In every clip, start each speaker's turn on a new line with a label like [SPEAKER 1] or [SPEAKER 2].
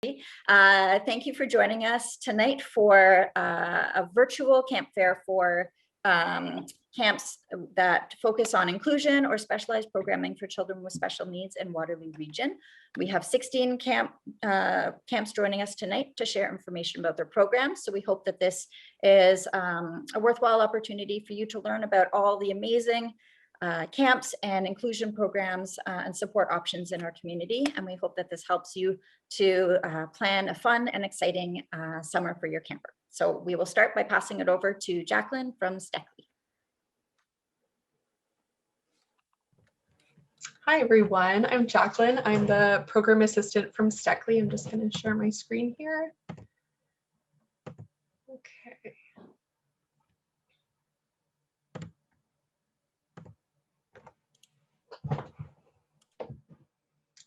[SPEAKER 1] Thank you for joining us tonight for a virtual camp fair for camps that focus on inclusion or specialized programming for children with special needs in Waterloo region. We have 16 camps joining us tonight to share information about their programs. So we hope that this is a worthwhile opportunity for you to learn about all the amazing camps and inclusion programs and support options in our community. And we hope that this helps you to plan a fun and exciting summer for your camper. So we will start by passing it over to Jacqueline from Steckley.
[SPEAKER 2] Hi everyone, I'm Jacqueline. I'm the program assistant from Steckley. I'm just going to share my screen here. Okay.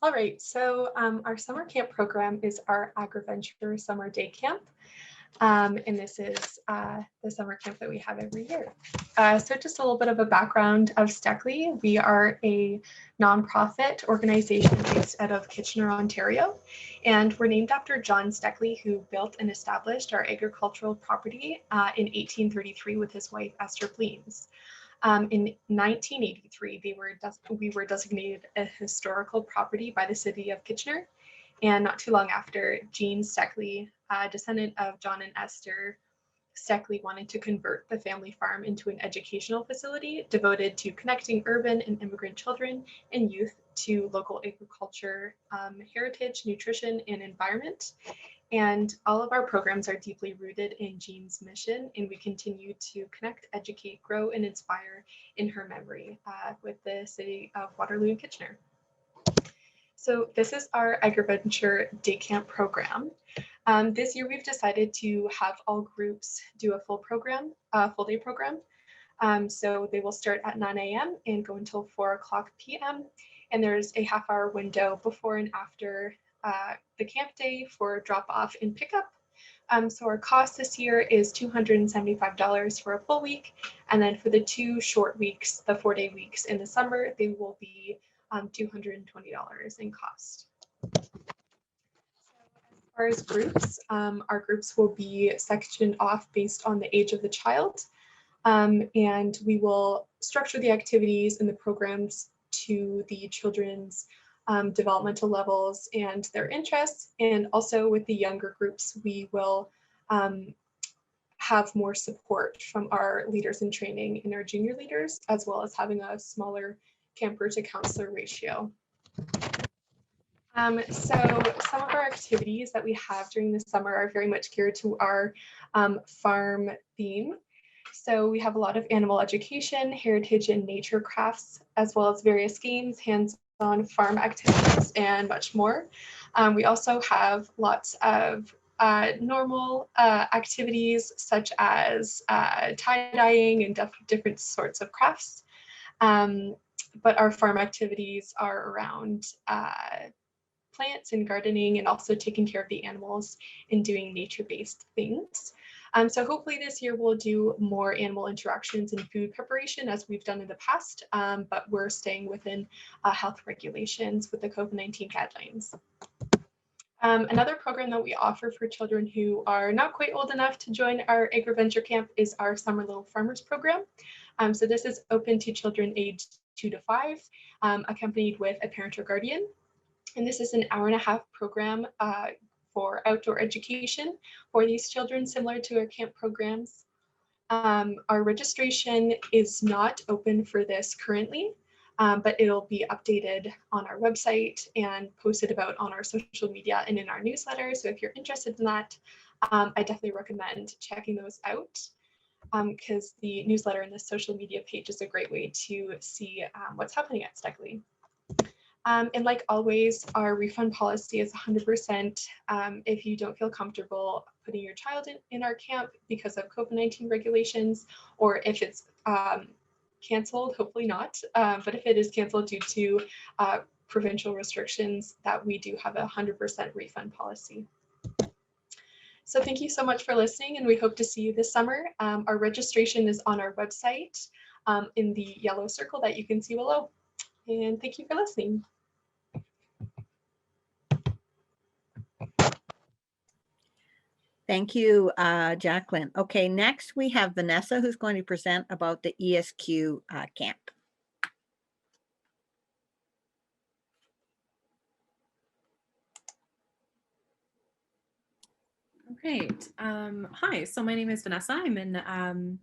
[SPEAKER 2] All right, so our summer camp program is our Agriventure summer day camp. And this is the summer camp that we have every year. So just a little bit of a background of Steckley. We are a nonprofit organization based out of Kitchener, Ontario, and we're named after John Steckley, who built and established our agricultural property in 1833 with his wife Esther Bleens. In 1983, we were designated a historical property by the city of Kitchener. And not too long after, Jean Steckley, a descendant of John and Esther Steckley, wanted to convert the family farm into an educational facility devoted to connecting urban and immigrant children and youth to local agriculture, heritage, nutrition, and environment. And all of our programs are deeply rooted in Jean's mission, and we continue to connect, educate, grow, and inspire in her memory with the city of Waterloo and Kitchener. So this is our Agriventure day camp program. This year we've decided to have all groups do a full day program. So they will start at 9 a.m. and go until 4:00 p.m. And there's a half-hour window before and after the camp day for drop-off and pickup. So our cost this year is $275 for a full week. And then for the 2 short weeks, the 4-day weeks in the summer, they will be $220 in cost. So as far as groups, our groups will be sectioned off based on the age of the child. And we will structure the activities and the programs to the children's developmental levels and their interests. And also with the younger groups, we will have more support from our leaders in training and our junior leaders, as well as having a smaller camper to counselor ratio. So some of our activities that we have during the summer are very much geared to our farm theme. So we have a lot of animal education, heritage and nature crafts, as well as various games, hands-on farm activities, and much more. We also have lots of normal activities such as tie-dyeing and different sorts of crafts. But our farm activities are around plants and gardening, and also taking care of the animals and doing nature-based things. So hopefully this year we'll do more animal interactions and food preparation as we've done in the past, but we're staying within health regulations with the COVID-19 guidelines. Another program that we offer for children who are not quite old enough to join our Agri-Venture camp is our Summer Little Farmers program. So this is open to children aged 2 to 5, accompanied with a parent or guardian. And this is an hour-and-a-half program for outdoor education for these children, similar to our camp programs. Our registration is not open for this currently, but it'll be updated on our website and posted about on our social media and in our newsletter. So if you're interested in that, I definitely recommend checking those out, because the newsletter and the social media page is a great way to see what's happening at Steckley. And like always, our refund policy is 100% if you don't feel comfortable putting your child in our camp because of COVID-19 regulations, or if it's canceled, hopefully not, but if it is canceled due to provincial restrictions, that we do have a 100% refund policy. So thank you so much for listening, and we hope to see you this summer. Our registration is on our website in the yellow circle that you can see below. And thank you for listening.
[SPEAKER 3] Thank you, Jacqueline. Okay, next we have Vanessa, who's going to present about the ESQ camp.
[SPEAKER 4] Great. Hi, so my name is Vanessa. I'm in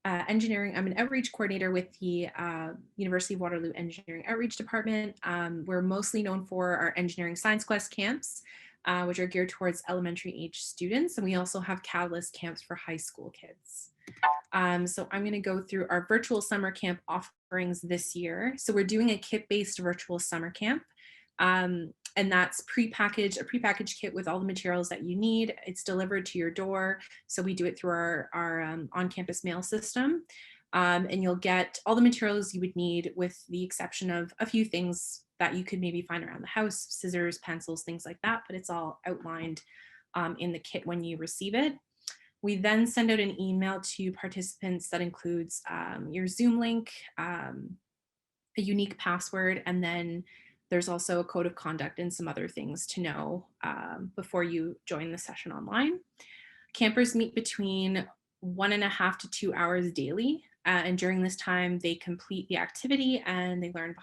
[SPEAKER 4] engineering. I'm an outreach coordinator with the University of Waterloo Engineering Outreach Department. We're mostly known for our engineering science quest camps, which are geared towards elementary age students. And we also have Catalyst camps for high school kids. So I'm going to go through our virtual summer camp offerings this year. So we're doing a kit-based virtual summer camp. And that's a prepackaged kit with all the materials that you need. It's delivered to your door. So we do it through our on-campus mail system. And you'll get all the materials you would need with the exception of a few things that you could maybe find around the house, scissors, pencils, things like that, but it's all outlined in the kit when you receive it. We then send out an email to participants that includes your Zoom link, a unique password, and then there's also a code of conduct and some other things to know before you join the session online. Campers meet between 1.5 to 2 hours daily. And during this time, they complete the activity and they learn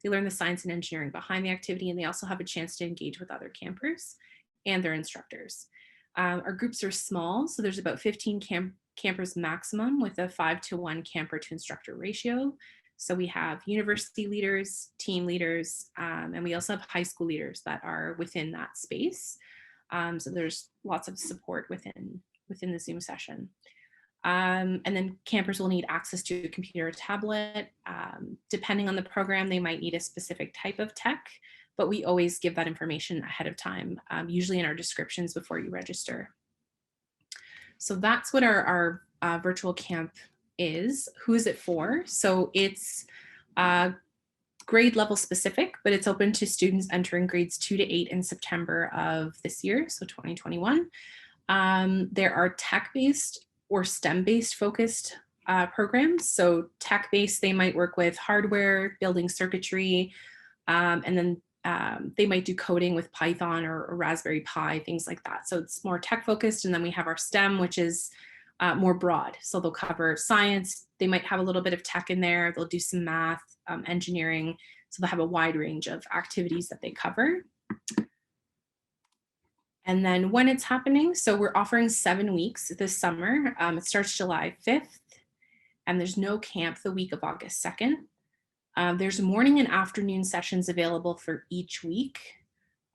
[SPEAKER 4] the science and engineering behind the activity. And they also have a chance to engage with other campers and their instructors. Our groups are small, so there's about 15 campers maximum with a 5-to-1 camper to instructor ratio. So we have university leaders, team leaders, and we also have high school leaders that are within that space. So there's lots of support within the Zoom session. And then campers will need access to a computer or tablet. Depending on the program, they might need a specific type of tech, but we always give that information ahead of time, usually in our descriptions before you register. So that's what our virtual camp is. Who is it for? So it's grade level specific, but it's open to students entering grades 2 to 8 in September of this year, so 2021. There are tech-based or STEM-based focused programs. So tech-based, they might work with hardware, building circuitry, and then they might do coding with Python or Raspberry Pi, things like that. So it's more tech-focused. And then we have our STEM, which is more broad. So they'll cover science. They might have a little bit of tech in there. They'll do some math, engineering. So they'll have a wide range of activities that they cover. And then when it's happening, so we're offering 7 weeks this summer. It starts July 5th, and there's no camp the week of August 2nd. There's morning and afternoon sessions available for each week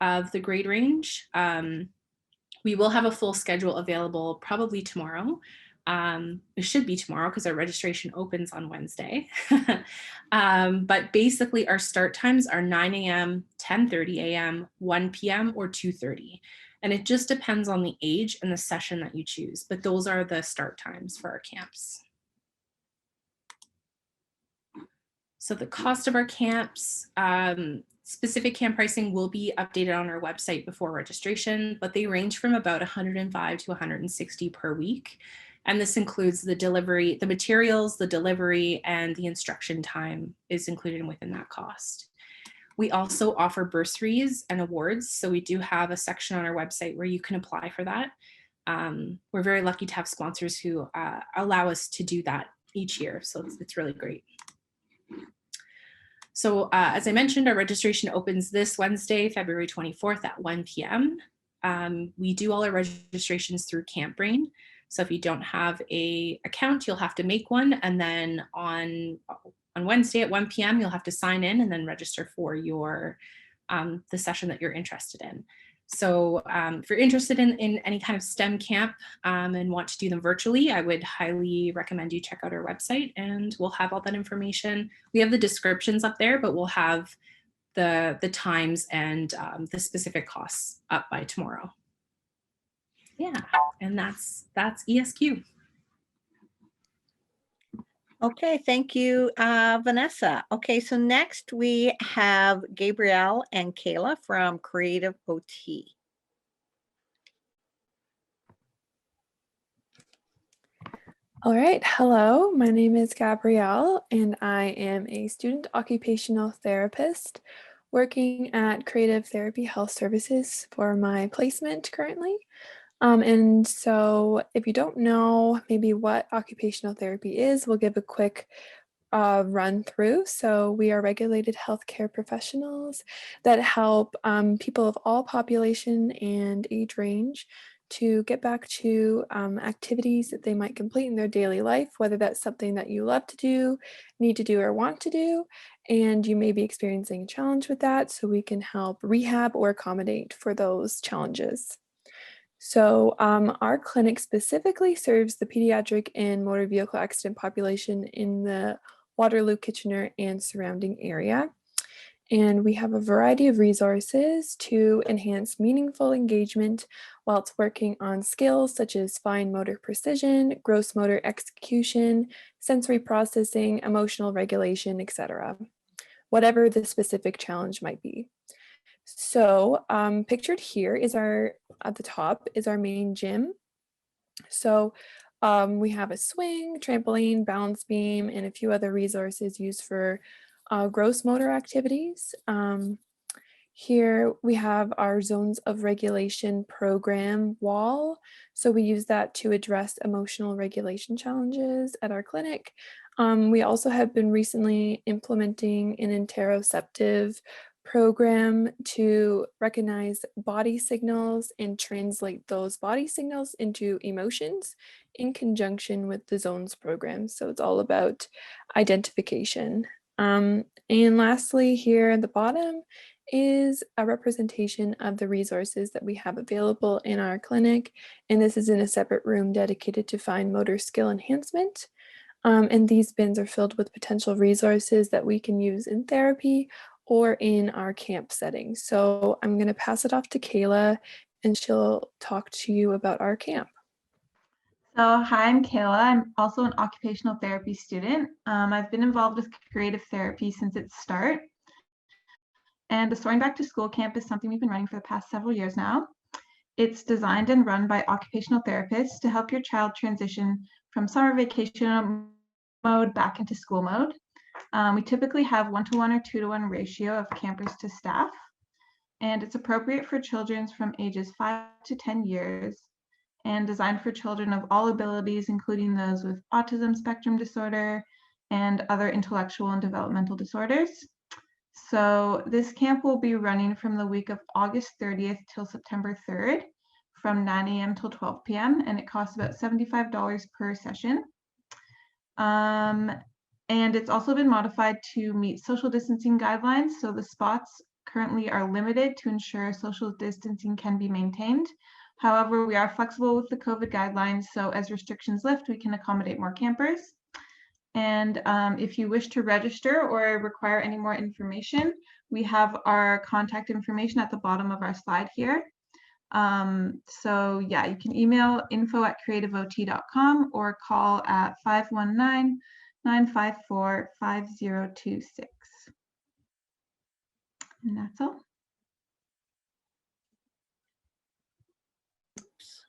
[SPEAKER 4] of the grade range. We will have a full schedule available probably tomorrow. It should be tomorrow because our registration opens on Wednesday. But basically our start times are 9 a.m., 10:30 a.m., 1 p.m., or 2:30. And it just depends on the age and the session that you choose. But those are the start times for our camps. So the cost of our camps, specific camp pricing will be updated on our website before registration, but they range from about $105 to $160 per week. And this includes the delivery, the materials, the delivery, and the instruction time is included within that cost. We also offer bursaries and awards. So we do have a section on our website where you can apply for that. We're very lucky to have sponsors who allow us to do that each year. So it's really great. So as I mentioned, our registration opens this Wednesday, February 24th at 1 p.m. We do all our registrations through CampBrain. So if you don't have an account, you'll have to make one. And then on Wednesday at 1 p.m., you'll have to sign in and then register for your the session that you're interested in. So if you're interested in any kind of STEM camp and want to do them virtually, I would highly recommend you check out our website and we'll have all that information. We have the descriptions up there, but we'll have the times and the specific costs up by tomorrow. Yeah, and that's ESQ.
[SPEAKER 3] Okay, thank you, Vanessa. Okay, so next we have Gabrielle and Kayla from Creative OT.
[SPEAKER 5] All right, hello, my name is Gabrielle and I am a student occupational therapist working at Creative Therapy Health Services for my placement currently. And so if you don't know maybe what occupational therapy is, we'll give a quick run through. So we are regulated healthcare professionals that help people of all population and age range to get back to activities that they might complete in their daily life, whether that's something that you love to do, need to do, or want to do, and you may be experiencing a challenge with that, so we can help rehab or accommodate for those challenges. So our clinic specifically serves the pediatric and motor vehicle accident population in the Waterloo, Kitchener, and surrounding area. And we have a variety of resources to enhance meaningful engagement while it's working on skills such as fine motor precision, gross motor execution, sensory processing, emotional regulation, etc. Whatever the specific challenge might be. So pictured here is at the top is our main gym. So we have a swing, trampoline, balance beam, and a few other resources used for gross motor activities. Here we have our zones of regulation program wall. So we use that to address emotional regulation challenges at our clinic. We also have been recently implementing an interoceptive program to recognize body signals and translate those body signals into emotions in conjunction with the zones program. So it's all about identification. And lastly, here at the bottom is a representation of the resources that we have available in our clinic. And this is in a separate room dedicated to fine motor skill enhancement. And these bins are filled with potential resources that we can use in therapy or in our camp setting. So I'm going to pass it off to Kayla and she'll talk to you about our camp.
[SPEAKER 6] So hi, I'm Kayla. I'm also an occupational therapy student. I've been involved with creative therapy since its start. And the Soaring Back to School camp is something we've been running for the past several years now. It's designed and run by occupational therapists to help your child transition from summer vacation mode back into school mode. We typically have 1-to-1 or 2-to-1 ratio of campers to staff, and it's appropriate for children from ages 5 to 10 years and designed for children of all abilities, including those with autism spectrum disorder and other intellectual and developmental disorders. So this camp will be running from the week of August 30th till September 3rd from 9 a.m. till 12 p.m. and it costs about $75 per session. And it's also been modified to meet social distancing guidelines. So the spots currently are limited to ensure social distancing can be maintained. However, we are flexible with the COVID guidelines. So as restrictions lift, we can accommodate more campers. And if you wish to register or require any more information, we have our contact information at the bottom of our slide here. So yeah, you can email info@creativeot.com or call at 519-954-5026. And that's all.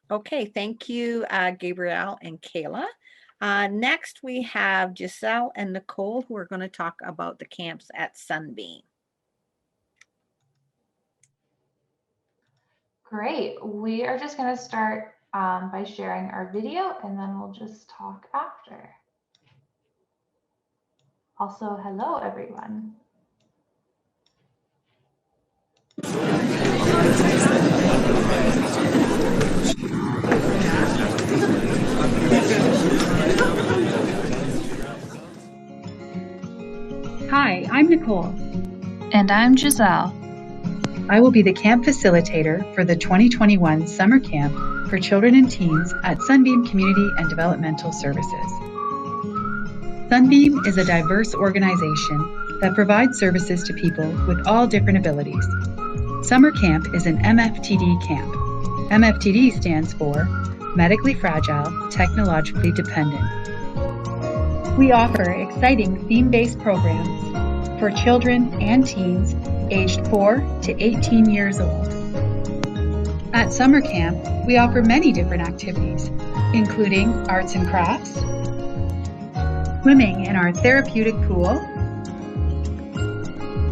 [SPEAKER 3] Okay, thank you, Gabrielle and Kayla. Next, we have Giselle and Nicole, who are going to talk about the camps at Sunbeam.
[SPEAKER 7] Great. We are just going to start by sharing our video, and then we'll just talk after. Also, hello, everyone.
[SPEAKER 8] Hi, I'm Nicole.
[SPEAKER 9] And I'm Giselle.
[SPEAKER 8] I will be the camp facilitator for the 2021 Summer Camp for Children and Teens at Sunbeam Community and Developmental Services. Sunbeam is a diverse organization that provides services to people with all different abilities. Summer Camp is an MFTD camp. MFTD stands for Medically Fragile, Technologically Dependent. We offer exciting theme-based programs for children and teens aged 4 to 18 years old. At Summer Camp, we offer many different activities, including arts and crafts, swimming in our therapeutic pool,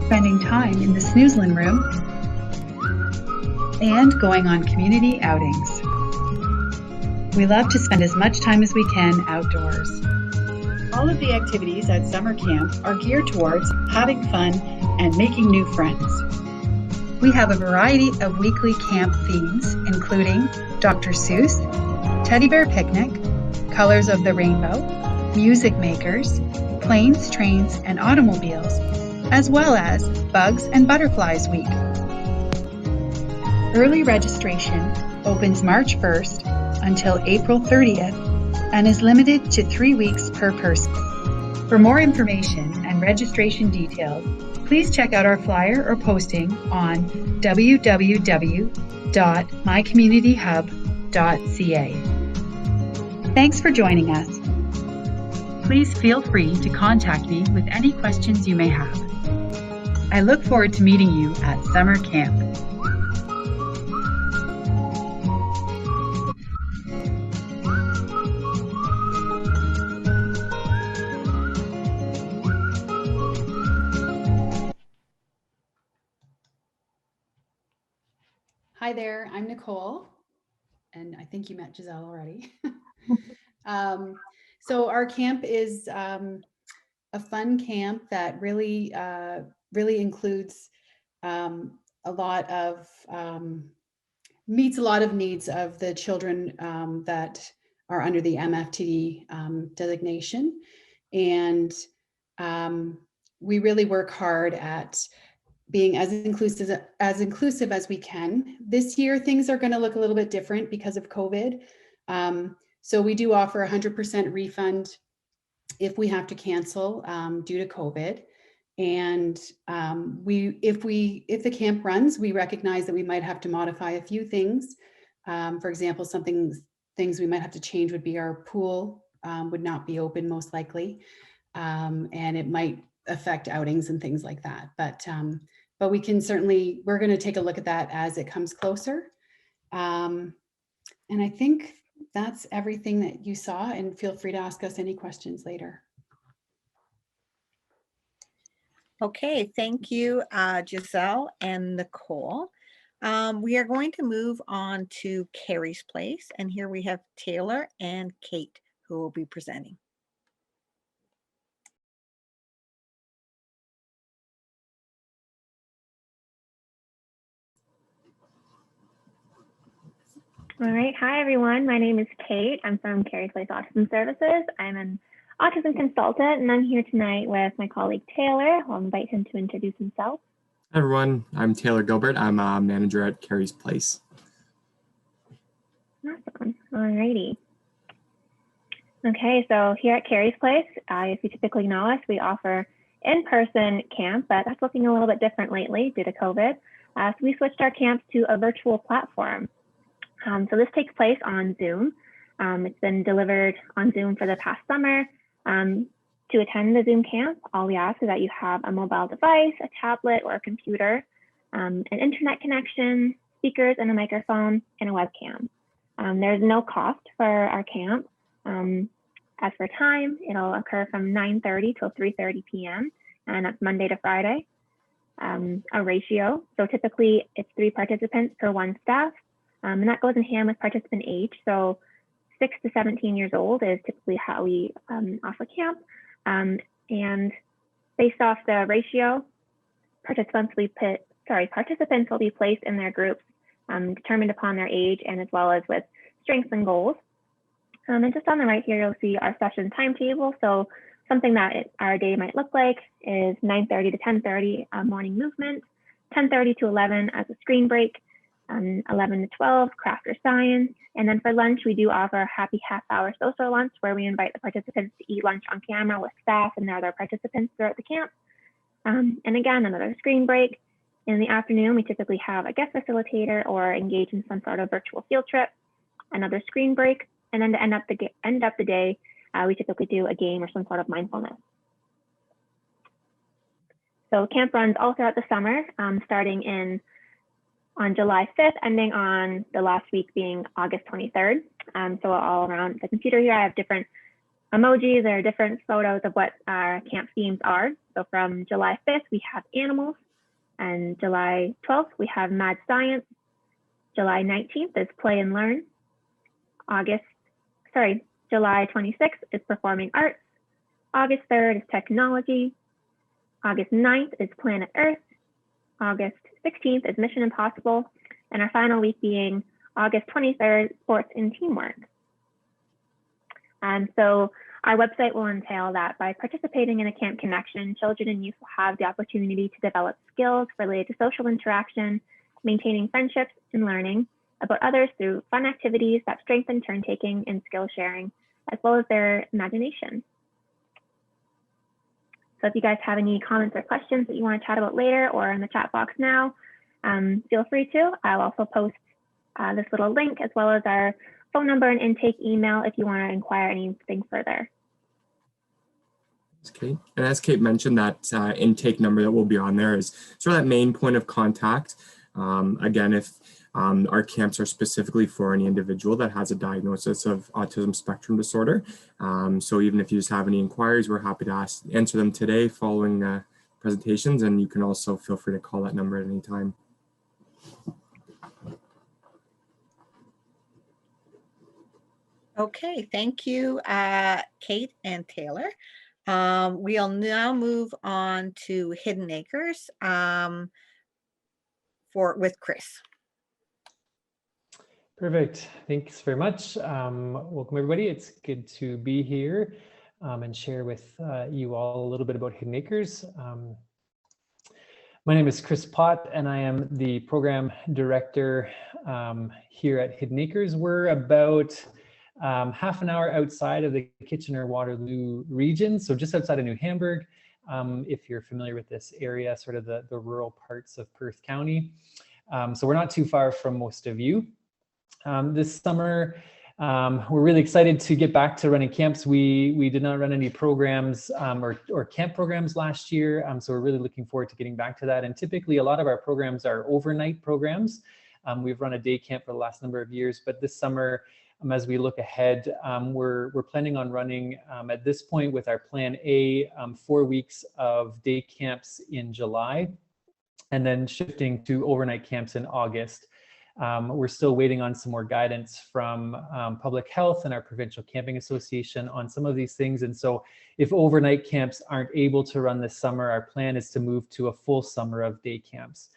[SPEAKER 8] spending time in the Snoozlin room, and going on community outings. We love to spend as much time as we can outdoors. All of the activities at summer camp are geared towards having fun and making new friends. We have a variety of weekly camp themes, including Dr. Seuss, Teddy Bear Picnic, Colors of the Rainbow, Music Makers, Planes, Trains, and Automobiles, as well as Bugs and Butterflies Week. Early registration opens March 1st until April 30th and is limited to 3 weeks per person. For more information and registration details, please check out our flyer or posting on www.mycommunityhub.ca. Thanks for joining us. Please feel free to contact me with any questions you may have. I look forward to meeting you at summer camp.
[SPEAKER 10] Hi there, I'm Nicole, and I think you met Giselle already. So our camp is a fun camp that really includes a lot of, meets a lot of needs of the children that are under the MFTD designation. And we really work hard at being as inclusive as we can. This year, things are going to look a little bit different because of COVID. So we do offer 100% refund if we have to cancel due to COVID. And if the camp runs, we recognize that we might have to modify a few things. For example, things we might have to change would be our pool would not be open most likely, and it might affect outings and things like that. But we can certainly, we're going to take a look at that as it comes closer. And I think that's everything that you saw, and feel free to ask us any questions later.
[SPEAKER 3] Okay, thank you, Giselle and Nicole. We are going to move on to Carrie's Place, and here we have Taylor and Kate who will be presenting.
[SPEAKER 11] All right. Hi, everyone. My name is Kate. I'm from Carrie's Place Autism Services. I'm an autism consultant, and I'm here tonight with my colleague Taylor. I'll invite him to introduce himself.
[SPEAKER 12] Hi, everyone. I'm Taylor Gilbert. I'm a manager at Carrie's Place.
[SPEAKER 11] Awesome. All righty. Okay, so here at Carrie's Place, if you typically know us, we offer in-person camp, but that's looking a little bit different lately due to COVID. So we switched our camps to a virtual platform. So this takes place on Zoom. It's been delivered on Zoom for the past summer. To attend the Zoom camp, all we ask is that you have a mobile device, a tablet or a computer, an internet connection, speakers and a microphone, and a webcam. There's no cost for our camp. As for time, it'll occur from 9:30 till 3:30 p.m. and that's Monday to Friday. A ratio, so typically it's 3 participants per 1 staff. And that goes in hand with participant age. So 6 to 17 years old is typically how we offer camp. And based off the ratio, participants will be placed in their groups determined upon their age and as well as with strengths and goals. And just on the right here, you'll see our session timetable. So something that our day might look like is 9:30 to 10:30 morning movement, 10:30 to 11 as a screen break, 11 to 12, craft or science. And then for lunch, we do offer a happy half-hour social lunch where we invite the participants to eat lunch on camera with staff and the other participants throughout the camp. And again, another screen break. In the afternoon, we typically have a guest facilitator or engage in some sort of virtual field trip, another screen break. And then to end up the day, we typically do a game or some sort of mindfulness. So camp runs all throughout the summer, starting on July 5th, ending on the last week being August 23rd. So all around the computer here, I have different emojis or different photos of what our camp themes are. So from July 5th, we have animals, and July 12th, we have mad science. July 19th is play and learn. August July 26th is performing arts. August 3rd is technology. August 9th is Planet Earth. August 16th is Mission Impossible. And our final week being August 23rd, sports and teamwork. So our website will entail that by participating in a Camp Connection, children and youth will have the opportunity to develop skills related to social interaction, maintaining friendships and learning about others through fun activities that strengthen turn-taking and skill sharing, as well as their imagination. So if you guys have any comments or questions that you want to chat about later or in the chat box now, feel free to. I'll also post this little link as well as our phone number and intake email if you want to inquire anything further.
[SPEAKER 12] Kate. And as Kate mentioned, that intake number that will be on there is sort of that main point of contact. Again, if our camps are specifically for any individual that has a diagnosis of autism spectrum disorder. So even if you just have any inquiries, we're happy to answer them today following presentations, and you can also feel free to call that number at any time.
[SPEAKER 3] Okay, thank you, Kate and Taylor. We'll now move on to Hidden Acres with Chris.
[SPEAKER 13] Perfect. Thanks very much. Welcome, everybody. It's good to be here and share with you all a little bit about Hidden Acres. My name is Chris Pott, and I am the program director here at Hidden Acres. We're about half an hour outside of the Kitchener-Waterloo region, so just outside of New Hamburg, if you're familiar with this area, sort of the rural parts of Perth County. So we're not too far from most of you. This summer, we're really excited to get back to running camps. We did not run any programs or camp programs last year, so we're really looking forward to getting back to that. And typically, a lot of our programs are overnight programs. We've run a day camp for the last number of years, but this summer, as we look ahead, we're planning on running at this point with our Plan A 4 weeks of day camps in July, and then shifting to overnight camps in August. We're still waiting on some more guidance from Public Health and our Provincial Camping Association on some of these things. And so if overnight camps aren't able to run this summer, our plan is to move to a full summer of day camps.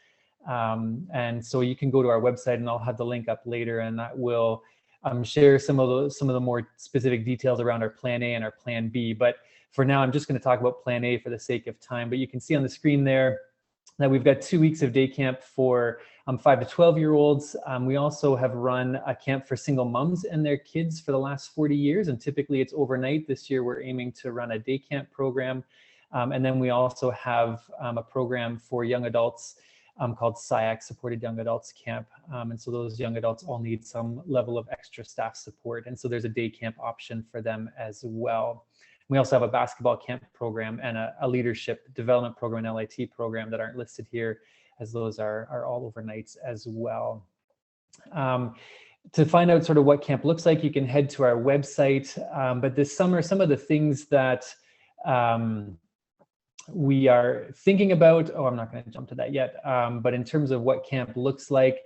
[SPEAKER 13] And so you can go to our website, and I'll have the link up later, and that will share some of the more specific details around our Plan A and our Plan B. But for now, I'm just going to talk about Plan A for the sake of time. But you can see on the screen there that we've got 2 weeks of day camp for 5 to 12-year-olds. We also have run a camp for single moms and their kids for the last 40 years, and typically it's overnight. This year we're aiming to run a day camp program. And then we also have a program for young adults called SIAC, Supported Young Adults Camp. And so those young adults all need some level of extra staff support. And so there's a day camp option for them as well. We also have a basketball camp program and a leadership development program, an LIT program, that aren't listed here, as those are all overnights as well. To find out sort of what camp looks like, you can head to our website. But this summer, some of the things that we are thinking about, I'm not going to jump to that yet, but in terms of what camp looks like,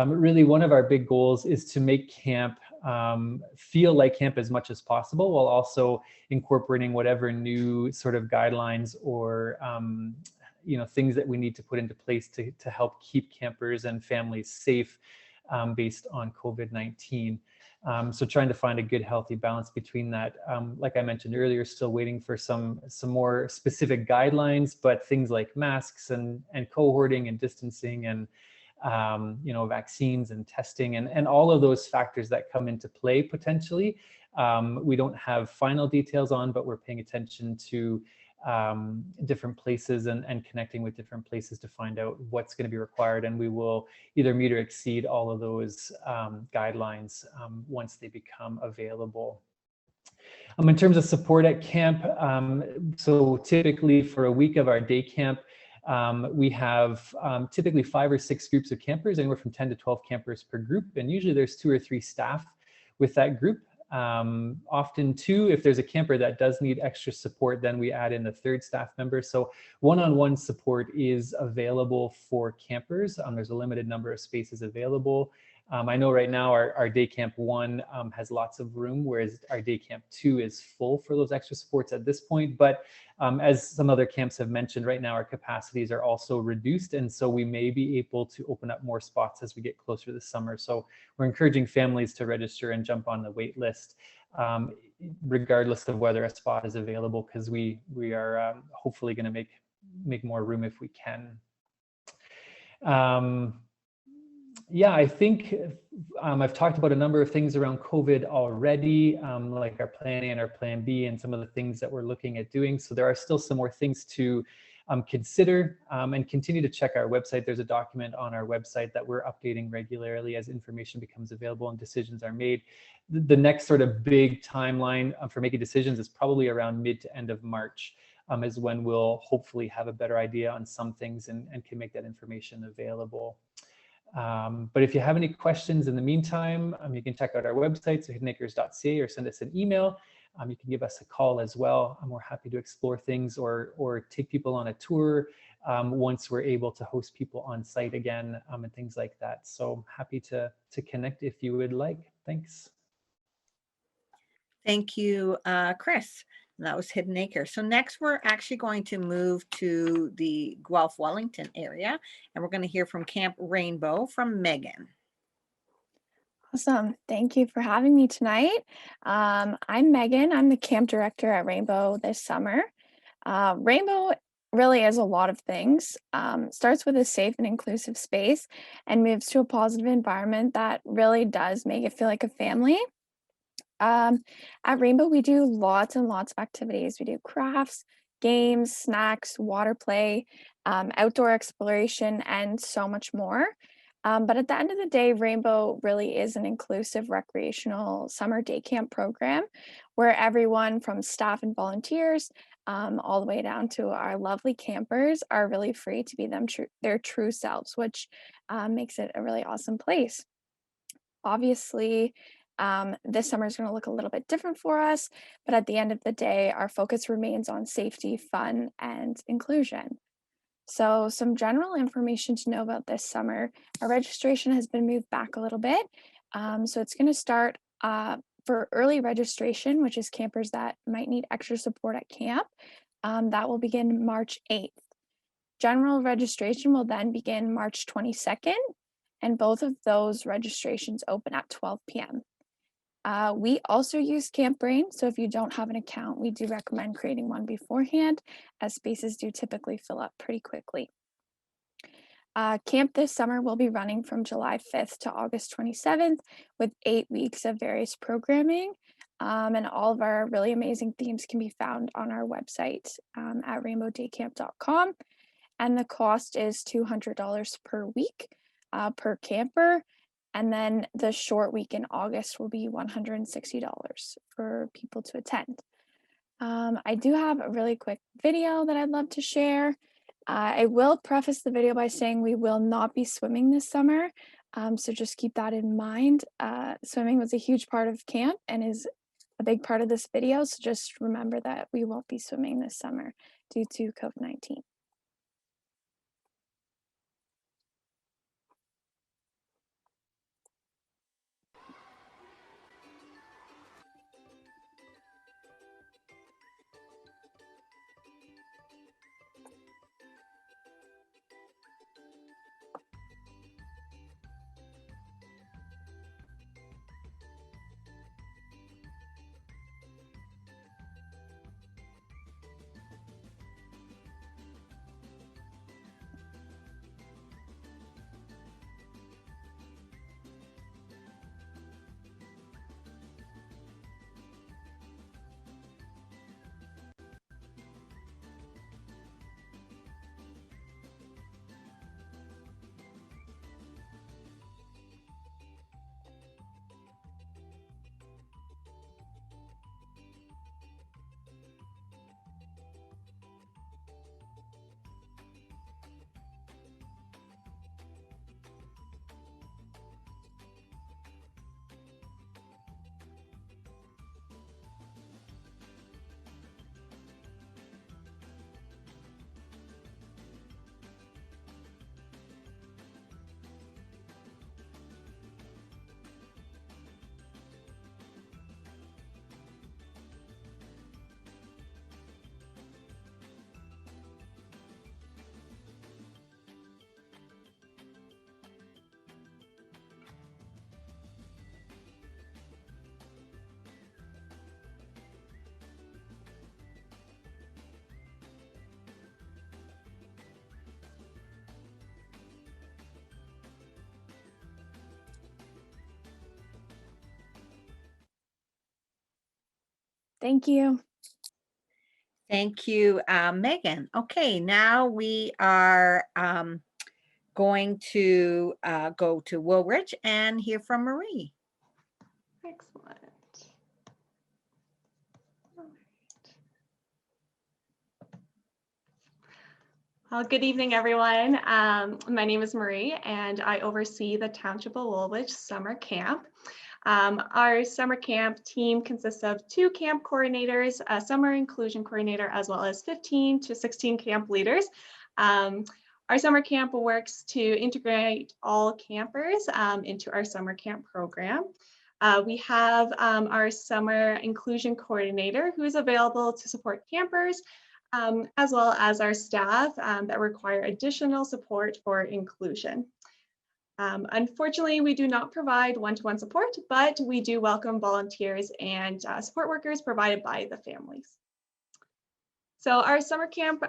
[SPEAKER 13] really one of our big goals is to make camp feel like camp as much as possible, while also incorporating whatever new sort of guidelines or things that we need to put into place to help keep campers and families safe based on COVID-19. So trying to find a good, healthy balance between that. Like I mentioned earlier, still waiting for some more specific guidelines, but things like masks and cohorting and distancing and vaccines and testing and all of those factors that come into play potentially. We don't have final details on, but we're paying attention to different places and connecting with different places to find out what's going to be required, and we will either meet or exceed all of those guidelines once they become available. In terms of support at camp, so typically for a week of our day camp, we have typically 5 or 6 groups of campers, anywhere from 10 to 12 campers per group, and usually there's 2 or 3 staff with that group. Often 2, if there's a camper that does need extra support, then we add in the 3rd staff member. So one-on-one support is available for campers. There's a limited number of spaces available. I know right now our day camp 1 has lots of room, whereas our day camp 2 is full for those extra supports at this point. But as some other camps have mentioned, right now our capacities are also reduced, and so we may be able to open up more spots as we get closer this summer. So we're encouraging families to register and jump on the wait list, regardless of whether a spot is available, because we are hopefully going to make more room if we can. Yeah, I think I've talked about a number of things around COVID already, like our plan A and our plan B and some of the things that we're looking at doing. So there are still some more things to consider, and continue to check our website. There's a document on our website that we're updating regularly as information becomes available and decisions are made. The next sort of big timeline for making decisions is probably around mid to end of March, is when we'll hopefully have a better idea on some things and can make that information available. But if you have any questions in the meantime, you can check out our website, so hiddenacres.ca, or send us an email. You can give us a call as well. We're happy to explore things or take people on a tour once we're able to host people on site again, and things like that. So happy to connect if you would like. Thanks.
[SPEAKER 3] Thank you, Chris. That was Hidden Acres. So next we're actually going to move to the Guelph Wellington area, and we're going to hear from Camp Rainbow from Megan.
[SPEAKER 14] Awesome. Thank you for having me tonight. I'm Megan. I'm the camp director at Rainbow this summer. Rainbow really is a lot of things. Starts with a safe and inclusive space and moves to a positive environment that really does make it feel like a family. At Rainbow, we do lots and lots of activities. We do crafts, games, snacks, water play, outdoor exploration, and so much more. But at the end of the day, Rainbow really is an inclusive recreational summer day camp program where everyone from staff and volunteers all the way down to our lovely campers are really free to be their true selves, which makes it a really awesome place. Obviously, this summer is going to look a little bit different for us, but at the end of the day, our focus remains on safety, fun, and inclusion. So some general information to know about this summer. Our registration has been moved back a little bit. So it's going to start for early registration, which is campers that might need extra support at camp. That will begin March 8th. General registration will then begin March 22nd, and both of those registrations open at 12 p.m. We also use CampBrain, so if you don't have an account, we do recommend creating one beforehand, as spaces do typically fill up pretty quickly. Camp this summer will be running from July 5th to August 27th with 8 weeks of various programming, and all of our really amazing themes can be found on our website at rainbowdaycamp.com, and the cost is $200 per week per camper. And then the short week in August will be $160 for people to attend. I do have a really quick video that I'd love to share. I will preface the video by saying we will not be swimming this summer. So just keep that in mind. Swimming was a huge part of camp and is a big part of this video. So just remember that we won't be swimming this summer due to COVID-19. Thank you.
[SPEAKER 3] Thank you, Megan. Okay, now we are going to go to Woolwich and hear from Marie.
[SPEAKER 2] Excellent.
[SPEAKER 15] Well, good evening, everyone. My name is Marie, and I oversee the Township of Woolwich Summer Camp. Our summer camp team consists of 2 camp coordinators, a summer inclusion coordinator, as well as 15 to 16 camp leaders. Our summer camp works to integrate all campers into our summer camp program. We have our summer inclusion coordinator who is available to support campers, as well as our staff that require additional support for inclusion. Unfortunately, we do not provide one-to-one support, but we do welcome volunteers and support workers provided by the families. So our summer camp,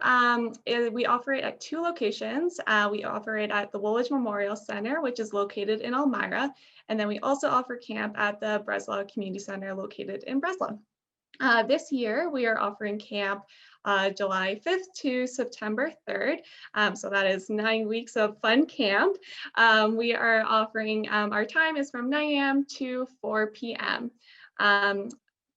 [SPEAKER 15] we offer it at 2 locations. We offer it at the Woolwich Memorial Center, which is located in Elmira, and then we also offer camp at the Breslau Community Center located in Breslau. This year, we are offering camp July 5th to September 3rd. So that is 9 weeks of fun camp. We are offering, our time is from 9 a.m. to 4 p.m.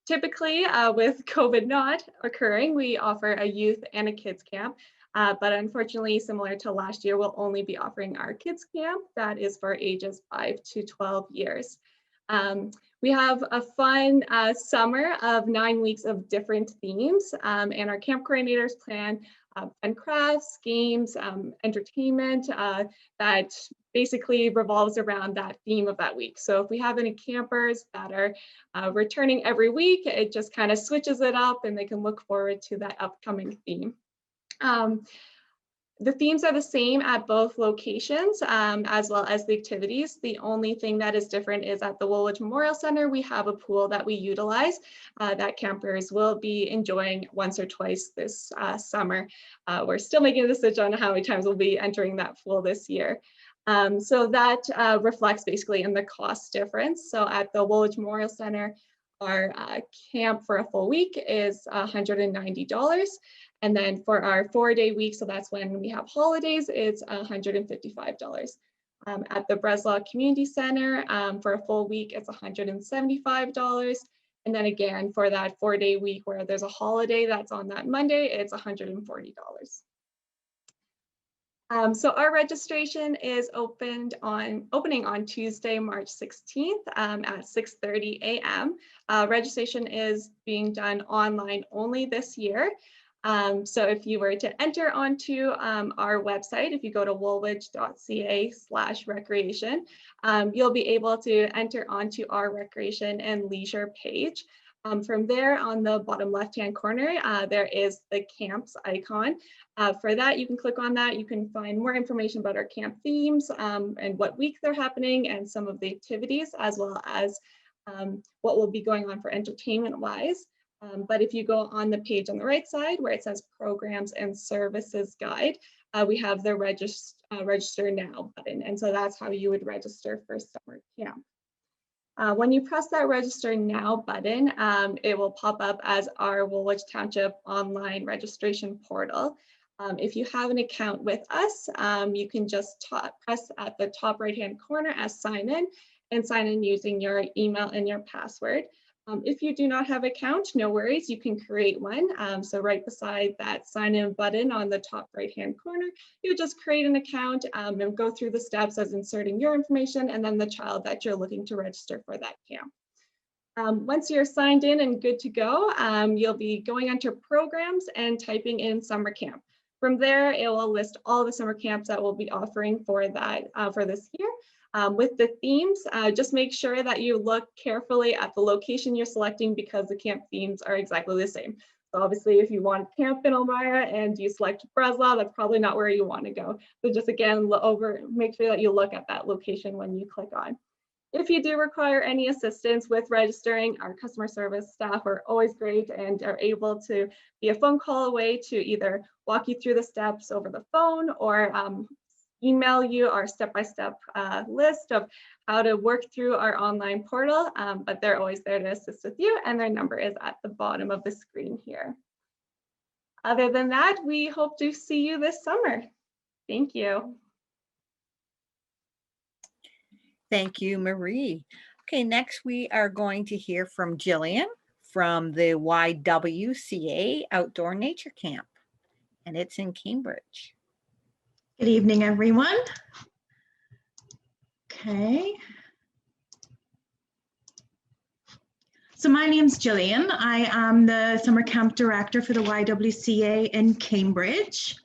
[SPEAKER 15] Typically, with COVID not occurring, we offer a youth and a kids camp. But unfortunately, similar to last year, we'll only be offering our kids camp that is for ages 5 to 12 years. We have a fun summer of 9 weeks of different themes, and our camp coordinators plan fun crafts, games, entertainment that basically revolves around that theme of that week. So if we have any campers that are returning every week, it just kind of switches it up and they can look forward to that upcoming theme. The themes are the same at both locations, as well as the activities. The only thing that is different is at the Woolwich Memorial Center, we have a pool that we utilize that campers will be enjoying once or twice this summer. We're still making a decision on how many times we'll be entering that pool this year. So that reflects basically in the cost difference. So at the Woolwich Memorial Center, our camp for a full week is $190. And then for our 4-day week, so that's when we have holidays, it's $155. At the Breslau Community Center, for a full week, it's $175. And then again, for that 4-day week where there's a holiday that's on that Monday, it's $140. So our registration is opening on Tuesday, March 16th at 6:30 a.m. Registration is being done online only this year. So if you were to enter onto our website, if you go to woolwich.ca/recreation, you'll be able to enter onto our recreation and leisure page. From there, on the bottom left-hand corner, there is the camps icon. For that, you can click on that. You can find more information about our camp themes and what week they're happening and some of the activities, as well as what will be going on for entertainment-wise. But if you go on the page on the right side where it says Programs and Services Guide, we have the Register Now button. And so that's how you would register for summer camp. When you press that Register Now button, it will pop up as our Woolwich Township online registration portal. If you have an account with us, you can just press at the top right-hand corner as sign in and sign in using your email and your password. If you do not have an account, no worries, you can create one. So right beside that sign in button on the top right-hand corner, you just create an account and go through the steps as inserting your information and then the child that you're looking to register for that camp. Once you're signed in and good to go, you'll be going under programs and typing in summer camp. From there, it will list all the summer camps that we'll be offering for that for this year. With the themes, just make sure that you look carefully at the location you're selecting because the camp themes are exactly the same. So obviously, if you want to camp in Elmira and you select Breslau, that's probably not where you want to go. So just again, make sure that you look at that location when you click on. If you do require any assistance with registering, our customer service staff are always great and are able to be a phone call away to either walk you through the steps over the phone or email you our step-by-step list of how to work through our online portal, but they're always there to assist with you, and their number is at the bottom of the screen here. Other than that, we hope to see you this summer. Thank you.
[SPEAKER 3] Thank you, Marie. Okay, next we are going to hear from Jillian from the YWCA Outdoor Nature Camp, and it's in Cambridge.
[SPEAKER 16] Good evening, everyone. Okay. So my name's Jillian. I am the summer camp director for the YWCA in Cambridge.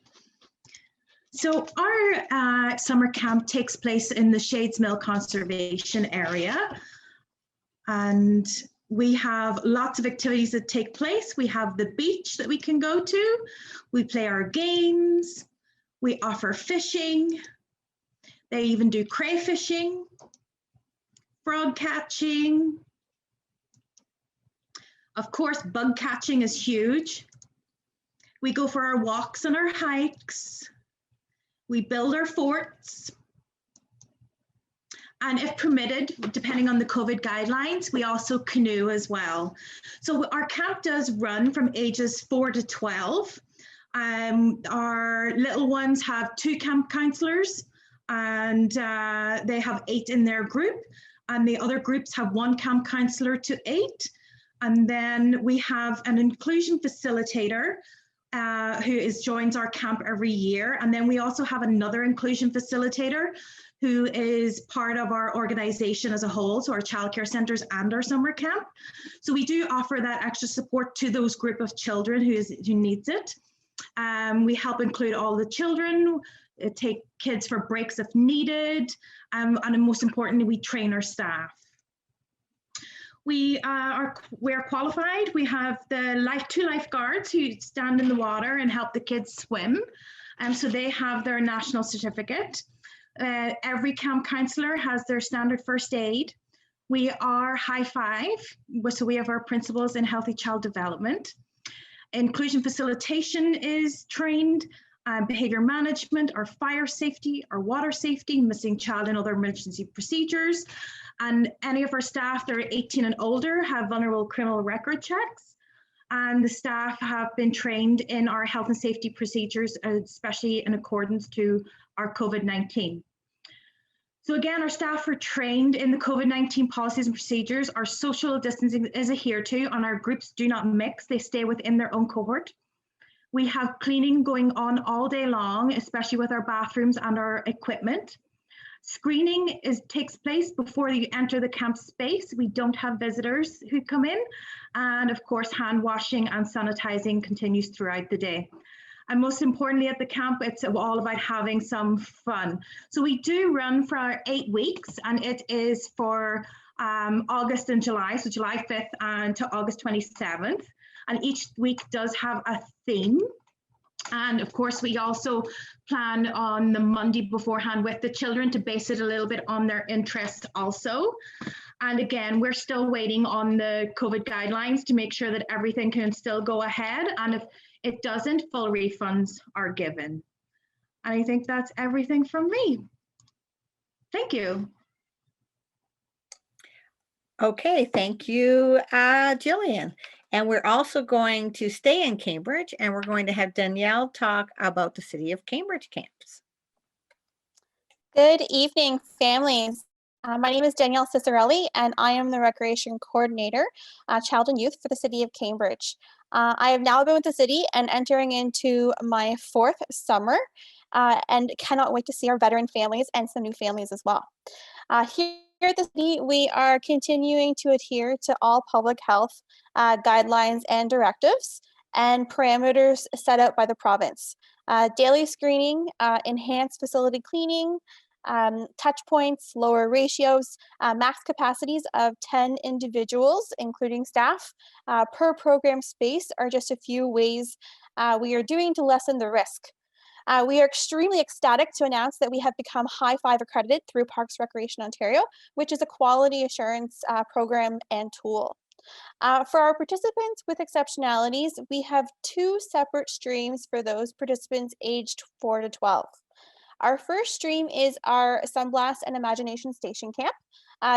[SPEAKER 16] So our summer camp takes place in the Shades Mill Conservation Area, and we have lots of activities that take place. We have the beach that we can go to. We play our games. We offer fishing. They even do crayfishing, frog catching. Of course, bug catching is huge. We go for our walks and our hikes. We build our forts. And if permitted, depending on the COVID guidelines, we also canoe as well. So our camp does run from ages 4 to 12. Our little ones have 2 camp counselors, and they have 8 in their group. And the other groups have 1 camp counselor to 8. And then we have an inclusion facilitator who joins our camp every year. And then we also have another inclusion facilitator who is part of our organization as a whole, so our childcare centres and our summer camp. So we do offer that extra support to those group of children who needs it. We help include all the children, take kids for breaks if needed, and most importantly, we train our staff. We are qualified. We have the 2 lifeguards who stand in the water and help the kids swim. So they have their national certificate. Every camp counselor has their standard first aid. We are high 5, so we have our principles in healthy child development. Inclusion facilitation is trained, behavior management, our fire safety, our water safety, missing child and other emergency procedures. And any of our staff that are 18 and older have vulnerable criminal record checks. And the staff have been trained in our health and safety procedures, especially in accordance to our COVID-19. So again, our staff are trained in the COVID-19 policies and procedures. Our social distancing is adhered to, and our groups do not mix. They stay within their own cohort. We have cleaning going on all day long, especially with our bathrooms and our equipment. Screening takes place before you enter the camp space. We don't have visitors who come in. And of course, hand washing and sanitizing continues throughout the day. And most importantly at the camp, it's all about having some fun. So we do run for 8 weeks, and it is for August and July, so July 5th and to August 27th. And each week does have a theme. And of course, we also plan on the Monday beforehand with the children to base it a little bit on their interests also. And again, we're still waiting on the COVID guidelines to make sure that everything can still go ahead. And if it doesn't, full refunds are given. And I think that's everything from me. Thank you.
[SPEAKER 3] Okay, thank you, Jillian. And we're also going to stay in Cambridge, and we're going to have Danielle talk about the City of Cambridge camps.
[SPEAKER 17] Good evening, families. My name is Danielle Cicerelli, and I am the Recreation Coordinator, Child and Youth for the City of Cambridge. I have now been with the city and entering into my 4th summer, and cannot wait to see our veteran families and some new families as well. Here at the city, we are continuing to adhere to all public health guidelines and directives and parameters set out by the province. Daily screening, enhanced facility cleaning, touch points, lower ratios, max capacities of 10 individuals, including staff, per program space are just a few ways we are doing to lessen the risk. We are extremely ecstatic to announce that we have become High 5 accredited through Parks Recreation Ontario, which is a quality assurance program and tool. For our participants with exceptionalities, we have 2 separate streams for those participants aged 4 to 12. Our first stream is our Sunblast and Imagination Station Camp.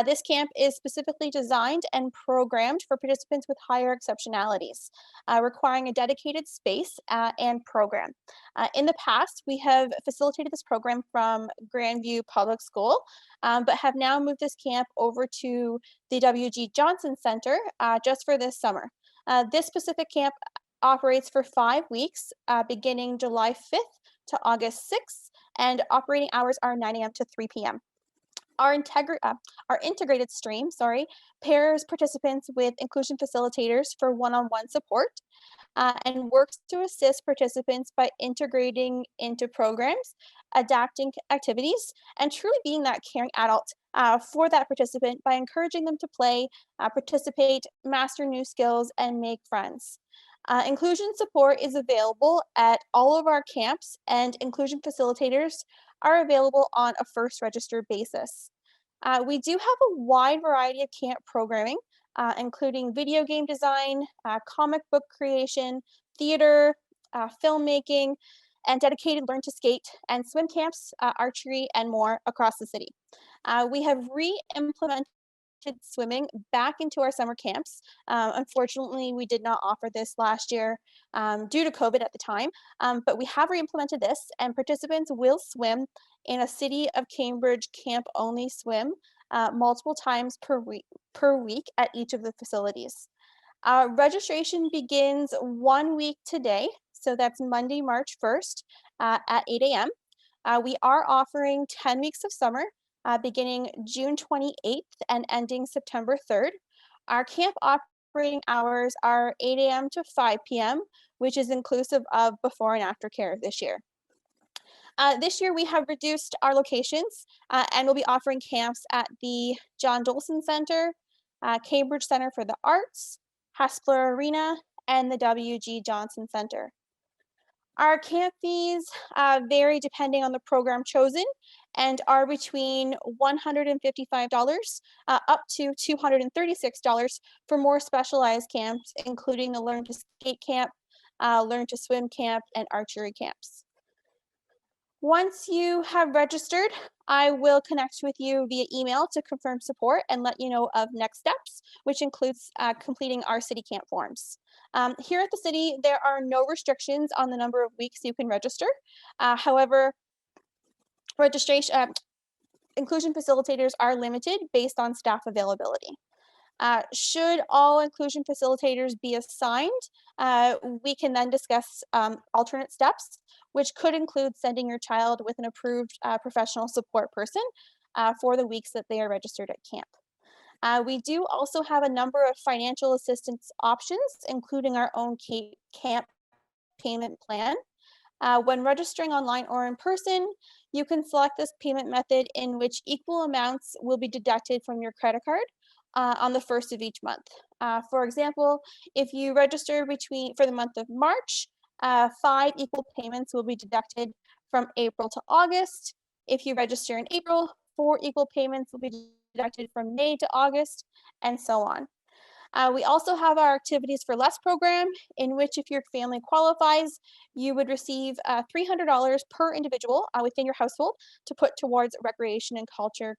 [SPEAKER 17] This camp is specifically designed and programmed for participants with higher exceptionalities, requiring a dedicated space and program. In the past, we have facilitated this program from Grandview Public School, but have now moved this camp over to the W.G. Johnson Center just for this summer. This specific camp operates for 5 weeks, beginning July 5th to August 6th, and operating hours are 9 a.m. to 3 p.m. Our integrated stream, pairs participants with inclusion facilitators for one-on-one support and works to assist participants by integrating into programs, adapting activities, and truly being that caring adult for that participant by encouraging them to play, participate, master new skills, and make friends. Inclusion support is available at all of our camps, and inclusion facilitators are available on a first register basis. We do have a wide variety of camp programming, including video game design, comic book creation, theater, filmmaking, and dedicated learn to skate and swim camps, archery, and more across the city. We have re-implemented swimming back into our summer camps. Unfortunately, we did not offer this last year due to COVID at the time, but we have re-implemented this, and participants will swim in a City of Cambridge camp-only swim multiple times per week at each of the facilities. Registration begins 1 week today, so that's Monday, March 1st at 8 a.m. We are offering 10 weeks of summer, beginning June 28th and ending September 3rd. Our camp operating hours are 8 a.m. to 5 p.m., which is inclusive of before and after care this year. This year we have reduced our locations and we'll be offering camps at the John Dolson Center, Cambridge Center for the Arts, Haspler Arena, and the W.G. Johnson Center. Our camp fees vary depending on the program chosen and are between $155 up to $236 for more specialized camps, including the Learn to Skate Camp, Learn to Swim Camp, and Archery camps. Once you have registered, I will connect with you via email to confirm support and let you know of next steps, which includes completing our city camp forms. Here at the city, there are no restrictions on the number of weeks you can register. However, inclusion facilitators are limited based on staff availability. Should all inclusion facilitators be assigned, we can then discuss alternate steps, which could include sending your child with an approved professional support person for the weeks that they are registered at camp. We do also have a number of financial assistance options, including our own camp payment plan. When registering online or in person, you can select this payment method in which equal amounts will be deducted from your credit card on the first of each month. For example, if you register for the month of March, 5 equal payments will be deducted from April to August. If you register in April, 4 equal payments will be deducted from May to August, and so on. We also have our Activities for Less program, in which if your family qualifies, you would receive $300 per individual within your household to put towards recreation and culture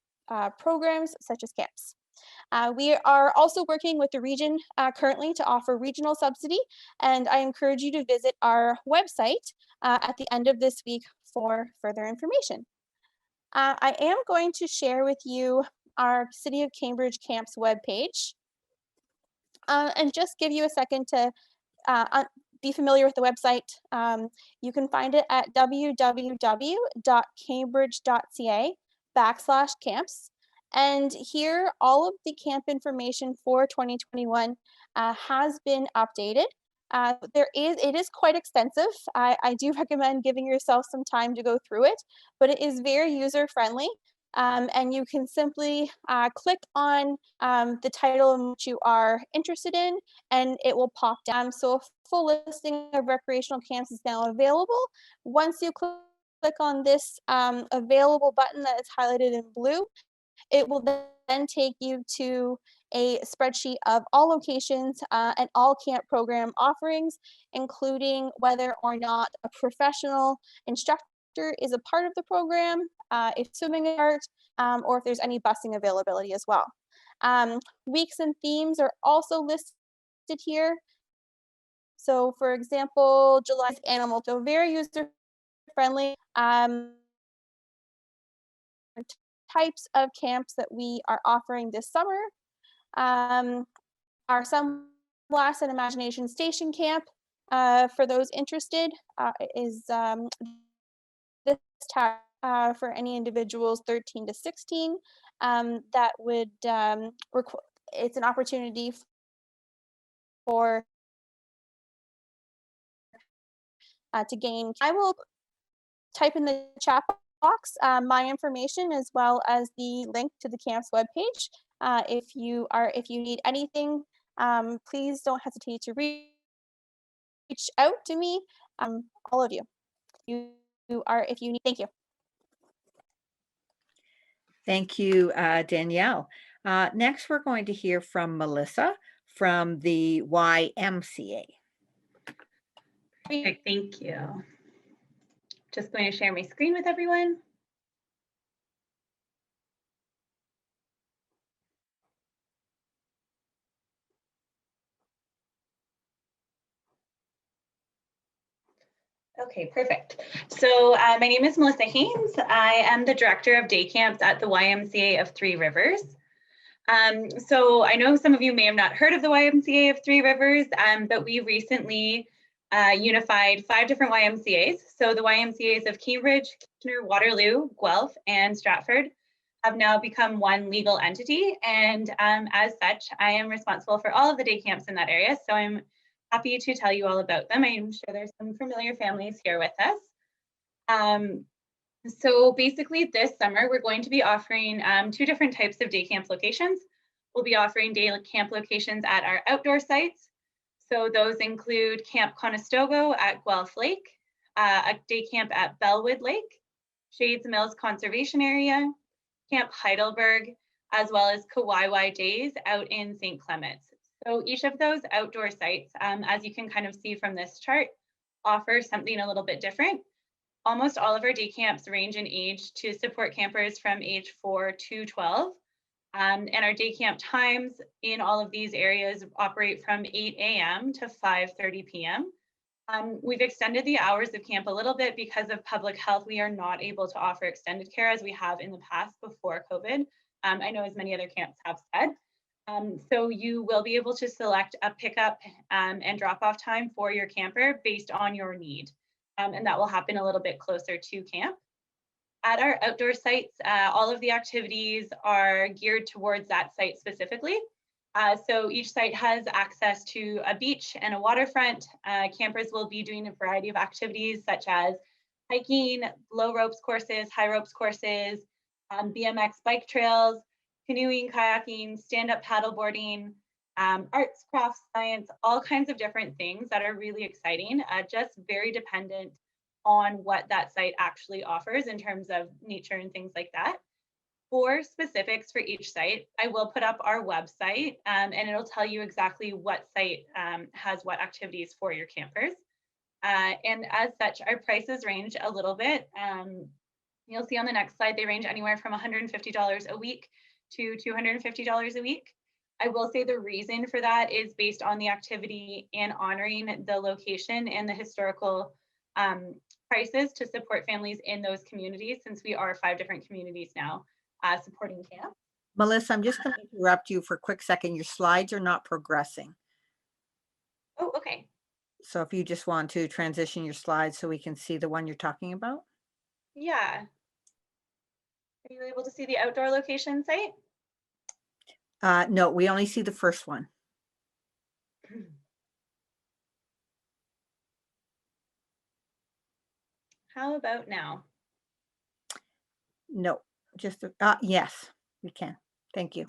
[SPEAKER 17] programs such as camps. We are also working with the region currently to offer regional subsidy, and I encourage you to visit our website at the end of this week for further information. I am going to share with you our City of Cambridge Camps webpage and just give you a second to be familiar with the website. You can find it at www.cambridge.ca/camps. And here, all of the camp information for 2021 has been updated. It is quite extensive. I do recommend giving yourself some time to go through it, but it is very user-friendly. And you can simply click on the title in which you are interested in, and it will pop down. So a full listing of recreational camps is now available. Once you click on this available button that is highlighted in blue, it will then take you to a spreadsheet of all locations and all camp program offerings, including whether or not a professional instructor Instructor is a part of the program, if swimming is part, or if there's any busing availability as well. Weeks and themes are also listed here. So for example, July's animal, so very user friendly. Types of camps that we are offering this summer our Sunblast and Imagination Station Camp, for those interested, is this tab for any individuals 13 to 16 that would, it's an opportunity for to gain. I will type in the chat box my information as well as the link to the camp's webpage. If you need anything, please don't hesitate to reach out to me. All of you. If you need, thank you.
[SPEAKER 3] Thank you, Danielle. Next, we're going to hear from Melissa from the YMCA.
[SPEAKER 18] Perfect, thank you. Just going to share my screen with everyone. Okay, perfect. So my name is Melissa Haynes. I am the director of day camps at the YMCA of Three Rivers. So I know some of you may have not heard of the YMCA of Three Rivers, but we recently unified 5 different YMCAs. So the YMCAs of Cambridge, Kitchener, Waterloo, Guelph, and Stratford have now become one legal entity. And as such, I am responsible for all of the day camps in that area. So I'm happy to tell you all about them. I'm sure there's some familiar families here with us. So basically this summer, we're going to be offering 2 different types of day camp locations. We'll be offering day camp locations at our outdoor sites. So those include Camp Conestogo at Guelph Lake, a day camp at Bellwood Lake, Shades Mills Conservation Area, Camp Heidelberg, as well as Kawaiwai Days out in St. Clements. So each of those outdoor sites, as you can kind of see from this chart, offer something a little bit different. Almost all of our day camps range in age to support campers from age 4 to 12. And our day camp times in all of these areas operate from 8 a.m. to 5:30 p.m. We've extended the hours of camp a little bit because of public health. We are not able to offer extended care as we have in the past before COVID. I know as many other camps have said. So you will be able to select a pickup and drop-off time for your camper based on your need. And that will happen a little bit closer to camp. At our outdoor sites, all of the activities are geared towards that site specifically. So each site has access to a beach and a waterfront. Campers will be doing a variety of activities such as hiking, low ropes courses, high ropes courses, BMX bike trails, canoeing, kayaking, stand-up paddleboarding, arts, crafts, science, all kinds of different things that are really exciting, just very dependent on what that site actually offers in terms of nature and things like that. For specifics for each site, I will put up our website and it'll tell you exactly what site has what activities for your campers. And as such, our prices range a little bit. You'll see on the next slide, they range anywhere from $150 a week to $250 a week. I will say the reason for that is based on the activity and honoring the location and the historical prices to support families in those communities, since we are 5 different communities now supporting camp.
[SPEAKER 3] Melissa, I'm just going to interrupt you for a quick second. Your slides are not progressing.
[SPEAKER 18] Oh, okay.
[SPEAKER 3] So if you just want to transition your slides so we can see the one you're talking about.
[SPEAKER 18] Yeah. Are you able to see the outdoor location site?
[SPEAKER 3] No, we only see the first one.
[SPEAKER 18] How about now?
[SPEAKER 3] No, just, yes, we can. Thank you.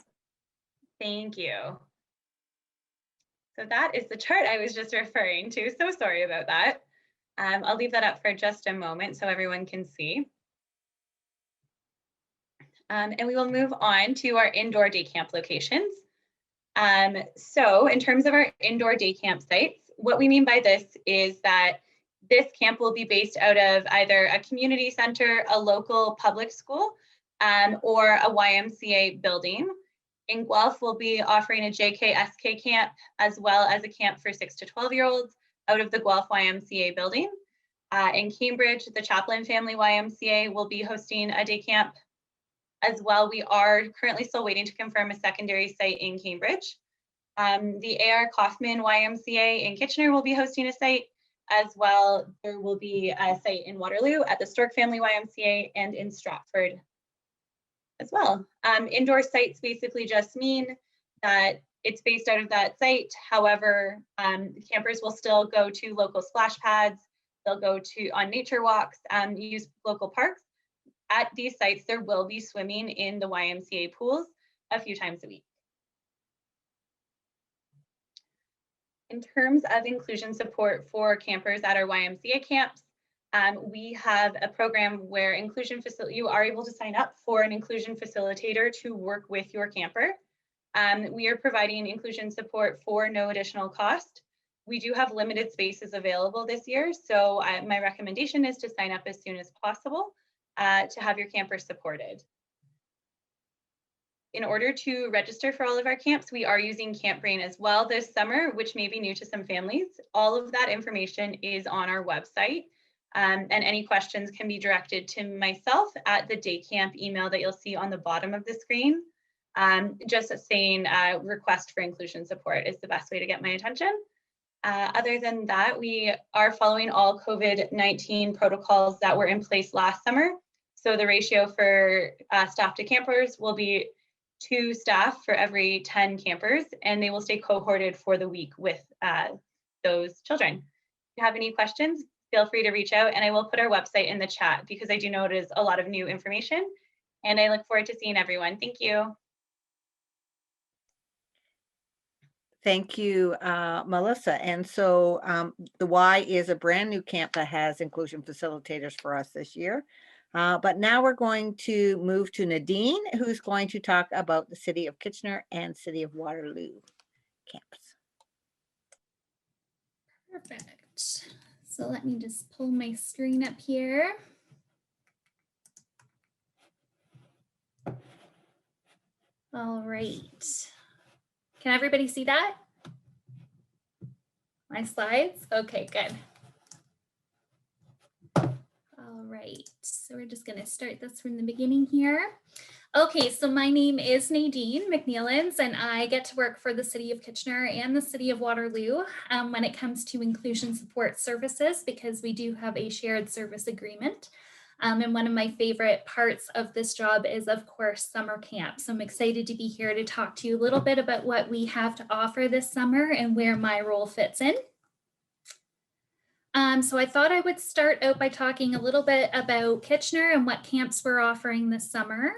[SPEAKER 18] Thank you. So that is the chart I was just referring to. So sorry about that. I'll leave that up for just a moment so everyone can see. And we will move on to our indoor day camp locations. So in terms of our indoor day camp sites, what we mean by this is that This camp will be based out of either a community center, a local public school, or a YMCA building. In Guelph, we'll be offering a JK-SK camp as well as a camp for 6 to 12-year-olds out of the Guelph YMCA building. In Cambridge, the Chaplain Family YMCA will be hosting a day camp as well. We are currently still waiting to confirm a secondary site in Cambridge. The A.R. Kaufman YMCA in Kitchener will be hosting a site as well. There will be a site in Waterloo at the Stork Family YMCA and in Stratford as well. Indoor sites basically just mean that it's based out of that site. However, campers will still go to local splash pads. They'll go on nature walks, use local parks. At these sites, there will be swimming in the YMCA pools a few times a week. In terms of inclusion support for campers at our YMCA camps, we have a program where you are able to sign up for an inclusion facilitator to work with your camper. We are providing inclusion support for no additional cost. We do have limited spaces available this year, so my recommendation is to sign up as soon as possible to have your camper supported. In order to register for all of our camps, we are using CampBrain as well this summer, which may be new to some families. All of that information is on our website, and any questions can be directed to myself at the day camp email that you'll see on the bottom of the screen. Just saying request for inclusion support is the best way to get my attention. Other than that, we are following all COVID-19 protocols that were in place last summer. So the ratio for staff to campers will be 2 staff for every 10 campers, and they will stay cohorted for the week with those children. If you have any questions, feel free to reach out, and I will put our website in the chat because I do know it is a lot of new information, and I look forward to seeing everyone. Thank you.
[SPEAKER 3] Thank you, Melissa. And so the Y is a brand new camp that has inclusion facilitators for us this year. But now we're going to move to Nadine, who's going to talk about the City of Kitchener and City of Waterloo camps.
[SPEAKER 19] Perfect. So let me just pull my screen up here. All right. Can everybody see that? My slides? Okay, good. All right, so we're just gonna start this from the beginning here. Okay, so my name is Nadine McNeilans, and I get to work for the City of Kitchener and the City of Waterloo when it comes to inclusion support services, because we do have a shared service agreement. And one of my favorite parts of this job is, of course, summer camp. So I'm excited to be here to talk to you a little bit about what we have to offer this summer and where my role fits in. So I thought I would start out by talking a little bit about Kitchener and what camps we're offering this summer.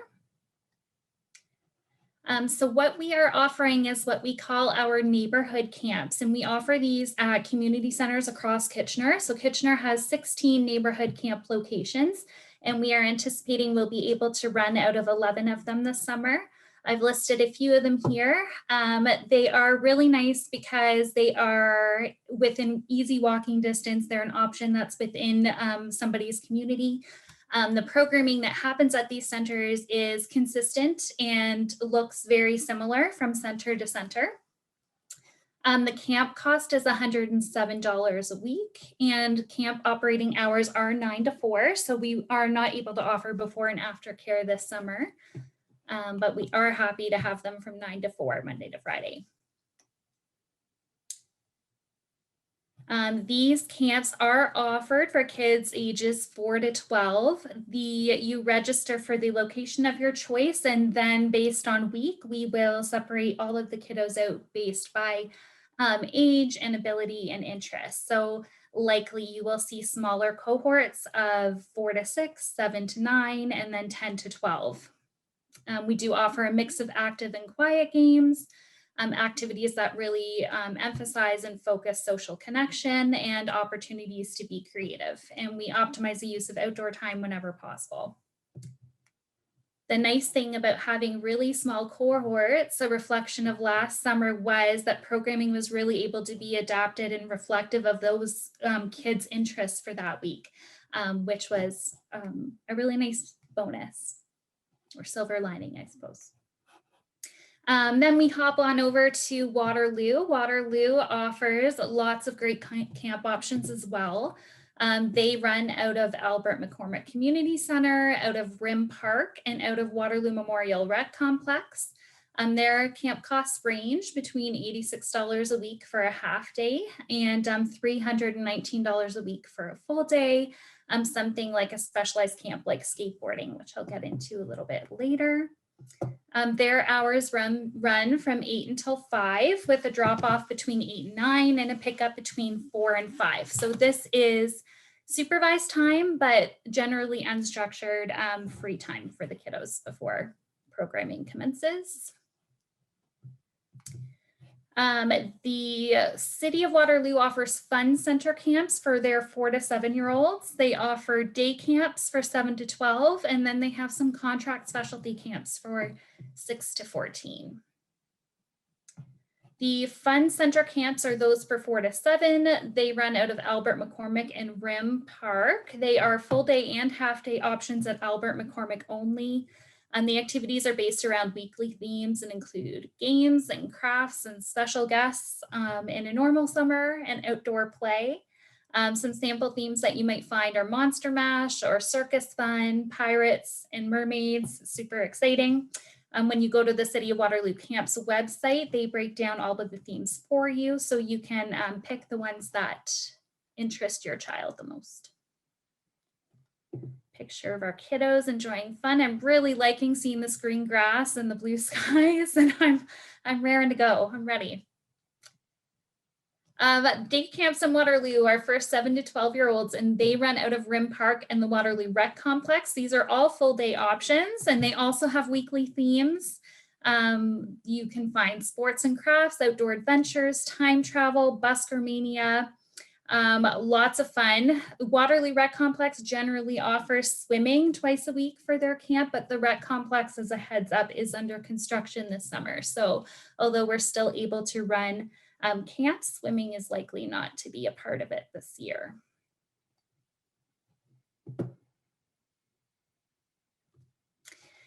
[SPEAKER 19] So what we are offering is what we call our neighborhood camps, and we offer these at community centers across Kitchener. So Kitchener has 16 neighborhood camp locations, and we are anticipating we'll be able to run out of 11 of them this summer. I've listed a few of them here. They are really nice because they are within easy walking distance. They're an option that's within somebody's community. The programming that happens at these centers is consistent and looks very similar from center to center. The camp cost is $107 a week, and camp operating hours are 9 to 4. So we are not able to offer before and after care this summer, but we are happy to have them from 9 to 4, Monday to Friday. These camps are offered for kids ages 4 to 12. You register for the location of your choice, and then based on week, we will separate all of the kiddos out based by age and ability and interest. So likely you will see smaller cohorts of 4 to 6, 7 to 9, and then 10 to 12. We do offer a mix of active and quiet games, activities that really emphasize and focus social connection and opportunities to be creative. And we optimize the use of outdoor time whenever possible. The nice thing about having really small cohorts, a reflection of last summer, was that programming was really able to be adapted and reflective of those kids' interests for that week, which was a really nice bonus or silver lining, I suppose. Then we hop on over to Waterloo. Waterloo offers lots of great camp options as well. They run out of Albert McCormick Community Center, out of Rim Park, and out of Waterloo Memorial Rec Complex. Their camp costs range between $86 a week for a half day and $319 a week for a full day, something like a specialized camp like skateboarding, which I'll get into a little bit later. Their hours run from 8 until 5 with a drop off between 8 and 9 and a pickup between 4 and 5. So this is supervised time, but generally unstructured free time for the kiddos before programming commences. The City of Waterloo offers fun center camps for their 4 to 7-year-olds. They offer day camps for 7 to 12, and then they have some contract specialty camps for 6 to 14. The fun center camps are those for 4 to 7. They run out of Albert McCormick and Rim Park. They are full day and half day options at Albert McCormick only. The activities are based around weekly themes and include games and crafts and special guests in a normal summer and outdoor play. Some sample themes that you might find are Monster Mash or Circus Fun, Pirates and Mermaids, super exciting. When you go to the City of Waterloo Camp's website, they break down all of the themes for you so you can pick the ones that interest your child the most. Picture of our kiddos enjoying fun. I'm really liking seeing this green grass and the blue skies, and I'm raring to go. I'm ready. Day camps in Waterloo are for 7 to 12-year-olds, and they run out of Rim Park and the Waterloo Rec Complex. These are all full day options, and they also have weekly themes. You can find sports and crafts, outdoor adventures, time travel, Busker Mania. Lots of fun. Waterloo Rec Complex generally offers swimming twice a week for their camp, but the rec complex, as a heads up, is under construction this summer. So although we're still able to run camp, swimming is likely not to be a part of it this year.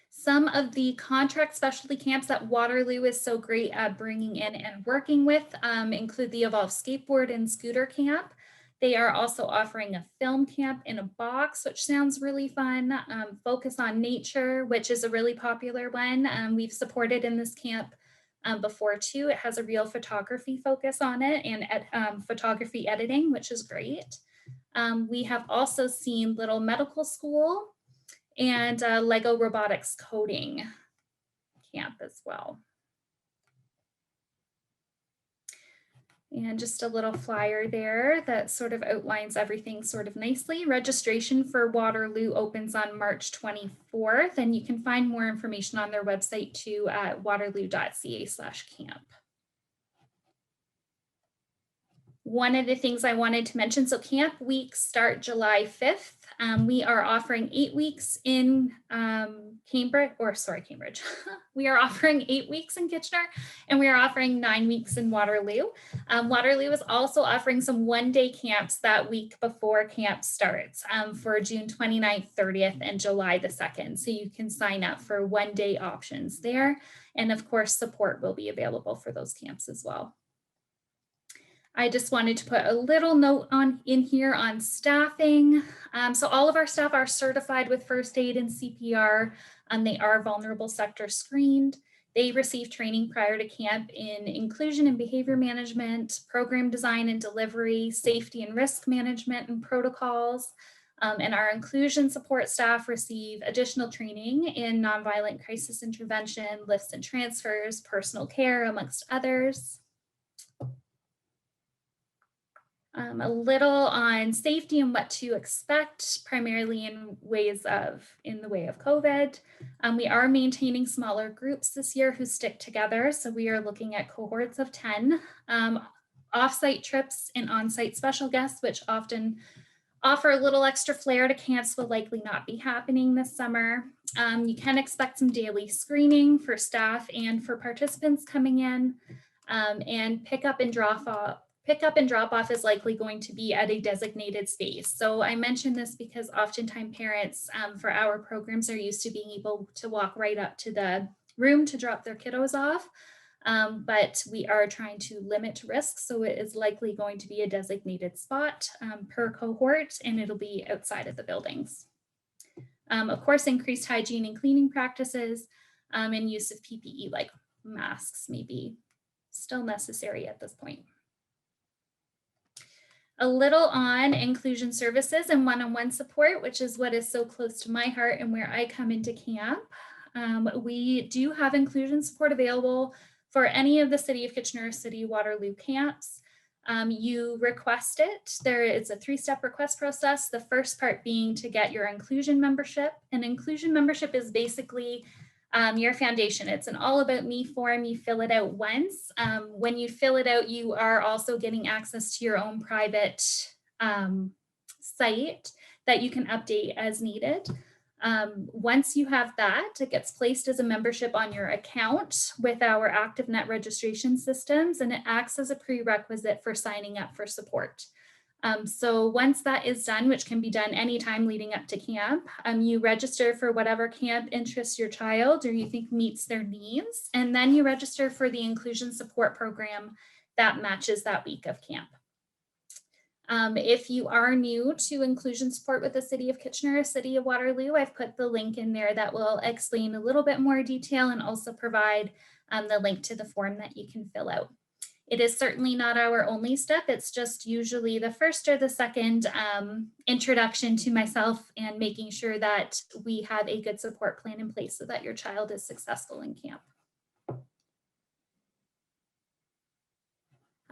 [SPEAKER 19] Some of the contract specialty camps that Waterloo is so great at bringing in and working with include the Evolve Skateboard and Scooter Camp. They are also offering a film camp in a box, which sounds really fun. Focus on Nature, which is a really popular one. We've supported in this camp before too. It has a real photography focus on it and photography editing, which is great. We have also seen Little Medical School and Lego Robotics Coding Camp as well. And just a little flyer there that sort of outlines everything sort of nicely. Registration for Waterloo opens on March 24th, and you can find more information on their website too at waterloo.ca/camp. One of the things I wanted to mention, so camp weeks start July 5th. We are offering 8 weeks in Cambridge. We are offering 8 weeks in Kitchener, and we are offering 9 weeks in Waterloo. Waterloo is also offering some one-day camps that week before camp starts for June 29th, 30th, and July the 2nd. So you can sign up for one-day options there. And of course, support will be available for those camps as well. I just wanted to put a little note in here on staffing. So all of our staff are certified with first aid and CPR, and they are vulnerable sector screened. They receive training prior to camp in inclusion and behavior management, program design and delivery, safety and risk management and protocols. And our inclusion support staff receive additional training in nonviolent crisis intervention, lifts and transfers, personal care, amongst others. A little on safety and what to expect, primarily in the way of COVID. We are maintaining smaller groups this year who stick together. So we are looking at cohorts of 10, off-site trips and on-site special guests, which often offer a little extra flair to camps, will likely not be happening this summer. You can expect some daily screening for staff and for participants coming in, and pick up and drop off is likely going to be at a designated space. So I mention this because oftentimes parents for our programs are used to being able to walk right up to the room to drop their kiddos off. But we are trying to limit risk. So it is likely going to be a designated spot per cohort, and it'll be outside of the buildings. Of course, increased hygiene and cleaning practices and use of PPE like masks may be still necessary at this point. A little on inclusion services and one-on-one support, which is what is so close to my heart and where I come into camp. We do have inclusion support available for any of the City of Kitchener City Waterloo camps. You request it. There is a 3-step request process. The first part being to get your inclusion membership. An inclusion membership is basically your foundation. It's an all about me form. You fill it out once. When you fill it out, you are also getting access to your own private site that you can update as needed. Once you have that, it gets placed as a membership on your account with our ActiveNet registration systems, and it acts as a prerequisite for signing up for support. So once that is done, which can be done anytime leading up to camp, you register for whatever camp interests your child or you think meets their needs, and then you register for the inclusion support program that matches that week of camp. If you are new to inclusion support with the City of Kitchener, City of Waterloo, I've put the link in there that will explain a little bit more detail and also provide the link to the form that you can fill out. It is certainly not our only step. It's just usually the first or the second introduction to myself and making sure that we have a good support plan in place so that your child is successful in camp.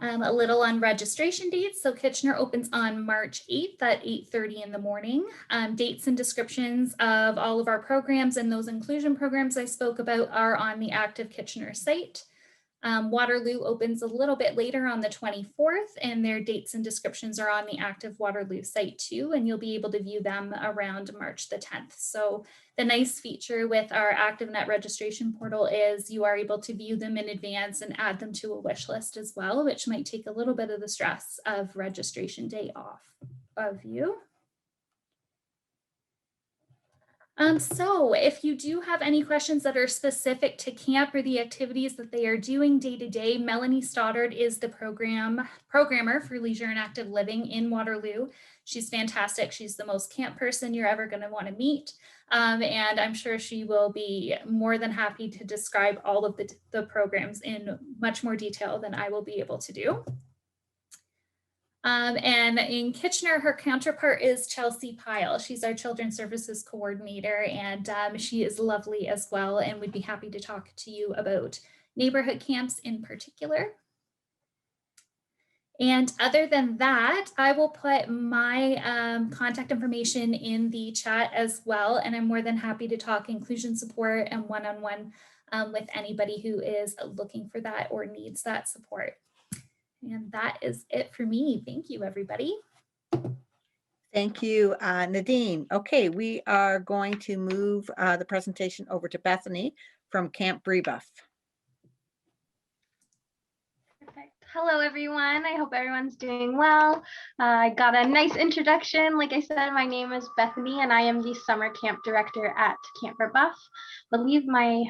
[SPEAKER 19] A little on registration dates. So Kitchener opens on March 8th at 8:30 in the morning. Dates and descriptions of all of our programs and those inclusion programs I spoke about are on the Active Kitchener site. Waterloo opens a little bit later on the 24th, and their dates and descriptions are on the Active Waterloo site too, and you'll be able to view them around March the 10th. So the nice feature with our ActiveNet registration portal is you are able to view them in advance and add them to a wish list as well, which might take a little bit of the stress of registration day off of you. So if you do have any questions that are specific to camp or the activities that they are doing day to day, Melanie Stoddard is the programmer for Leisure and Active Living in Waterloo. She's fantastic. She's the most camp person you're ever going to want to meet. And I'm sure she will be more than happy to describe all of the programs in much more detail than I will be able to do. And in Kitchener, her counterpart is Chelsea Pyle. She's our Children's Services Coordinator, and she is lovely as well, and we'd be happy to talk to you about neighborhood camps in particular. And other than that, I will put my contact information in the chat as well, and I'm more than happy to talk inclusion support and one-on-one with anybody who is looking for that or needs that support. And that is it for me. Thank you, everybody.
[SPEAKER 3] Thank you, Nadine. Okay, we are going to move the presentation over to Bethany from Camp Brebeuf.
[SPEAKER 20] Perfect. Hello, everyone. I hope everyone's doing well. I got a nice introduction. Like I said, my name is Bethany, and I am the Summer Camp Director at Camp Brebeuf. I believe my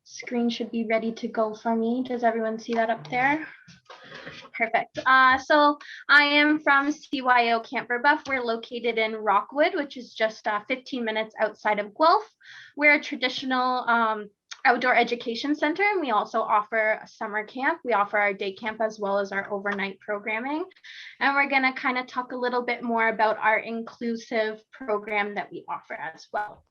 [SPEAKER 20] screen should be ready to go for me. Does everyone see that up there? Perfect. So I am from CYO Camp Brebeuf. We're located in Rockwood, which is just 15 minutes outside of Guelph. We're a traditional outdoor education center, and we also offer a summer camp. We offer our day camp as well as our overnight programming. And we're going to kind of talk a little bit more about our inclusive program that we offer as well.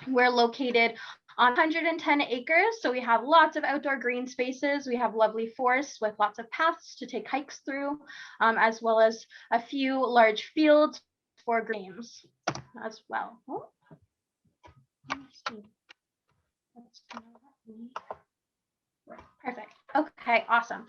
[SPEAKER 20] We're located on 110 acres, so we have lots of outdoor green spaces. We have lovely forests with lots of paths to take hikes through, as well as a few large fields for games as well. Oh, let me see. Perfect. Okay. Okay, awesome.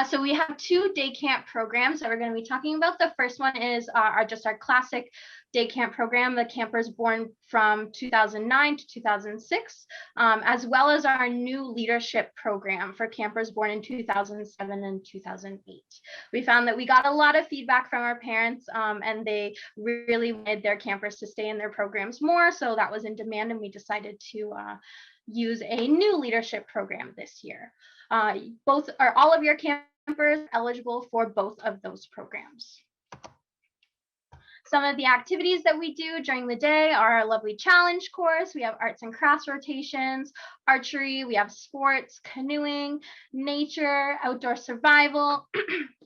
[SPEAKER 20] So we have 2 day camp programs that we're going to be talking about. The first one is our classic day camp program, the campers born from 2009 to 2006, as well as our new leadership program for campers born in 2007 and 2008. We found that we got a lot of feedback from our parents, and they really wanted their campers to stay in their programs more. So that was in demand, and we decided to use a new leadership program this year. All of your campers eligible for both of those programs. Some of the activities that we do during the day are our lovely challenge course. We have arts and crafts rotations, archery, we have sports, canoeing, nature, outdoor survival,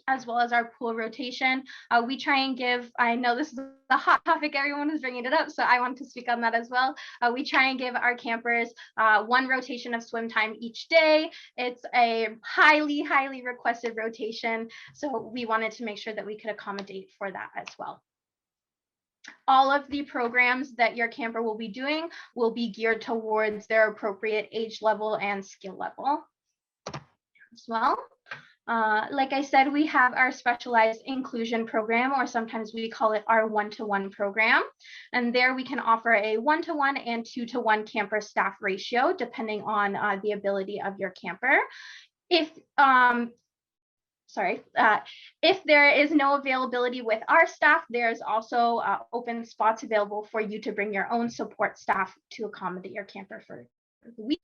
[SPEAKER 20] as well as our pool rotation. We try and give, I know this is a hot topic, everyone is bringing it up, so I want to speak on that as well. We try and give our campers 1 rotation of swim time each day. It's a highly, highly requested rotation, so we wanted to make sure that we could accommodate for that as well. All of the programs that your camper will be doing will be geared towards their appropriate age level and skill level as well. Like I said, we have our specialized inclusion program, or sometimes we call it our 1-to-1 program. And there we can offer a 1-to-1 and 2-to-1 camper staff ratio, depending on the ability of your camper. If there is no availability with our staff, there's also open spots available for you to bring your own support staff to accommodate your camper for the week.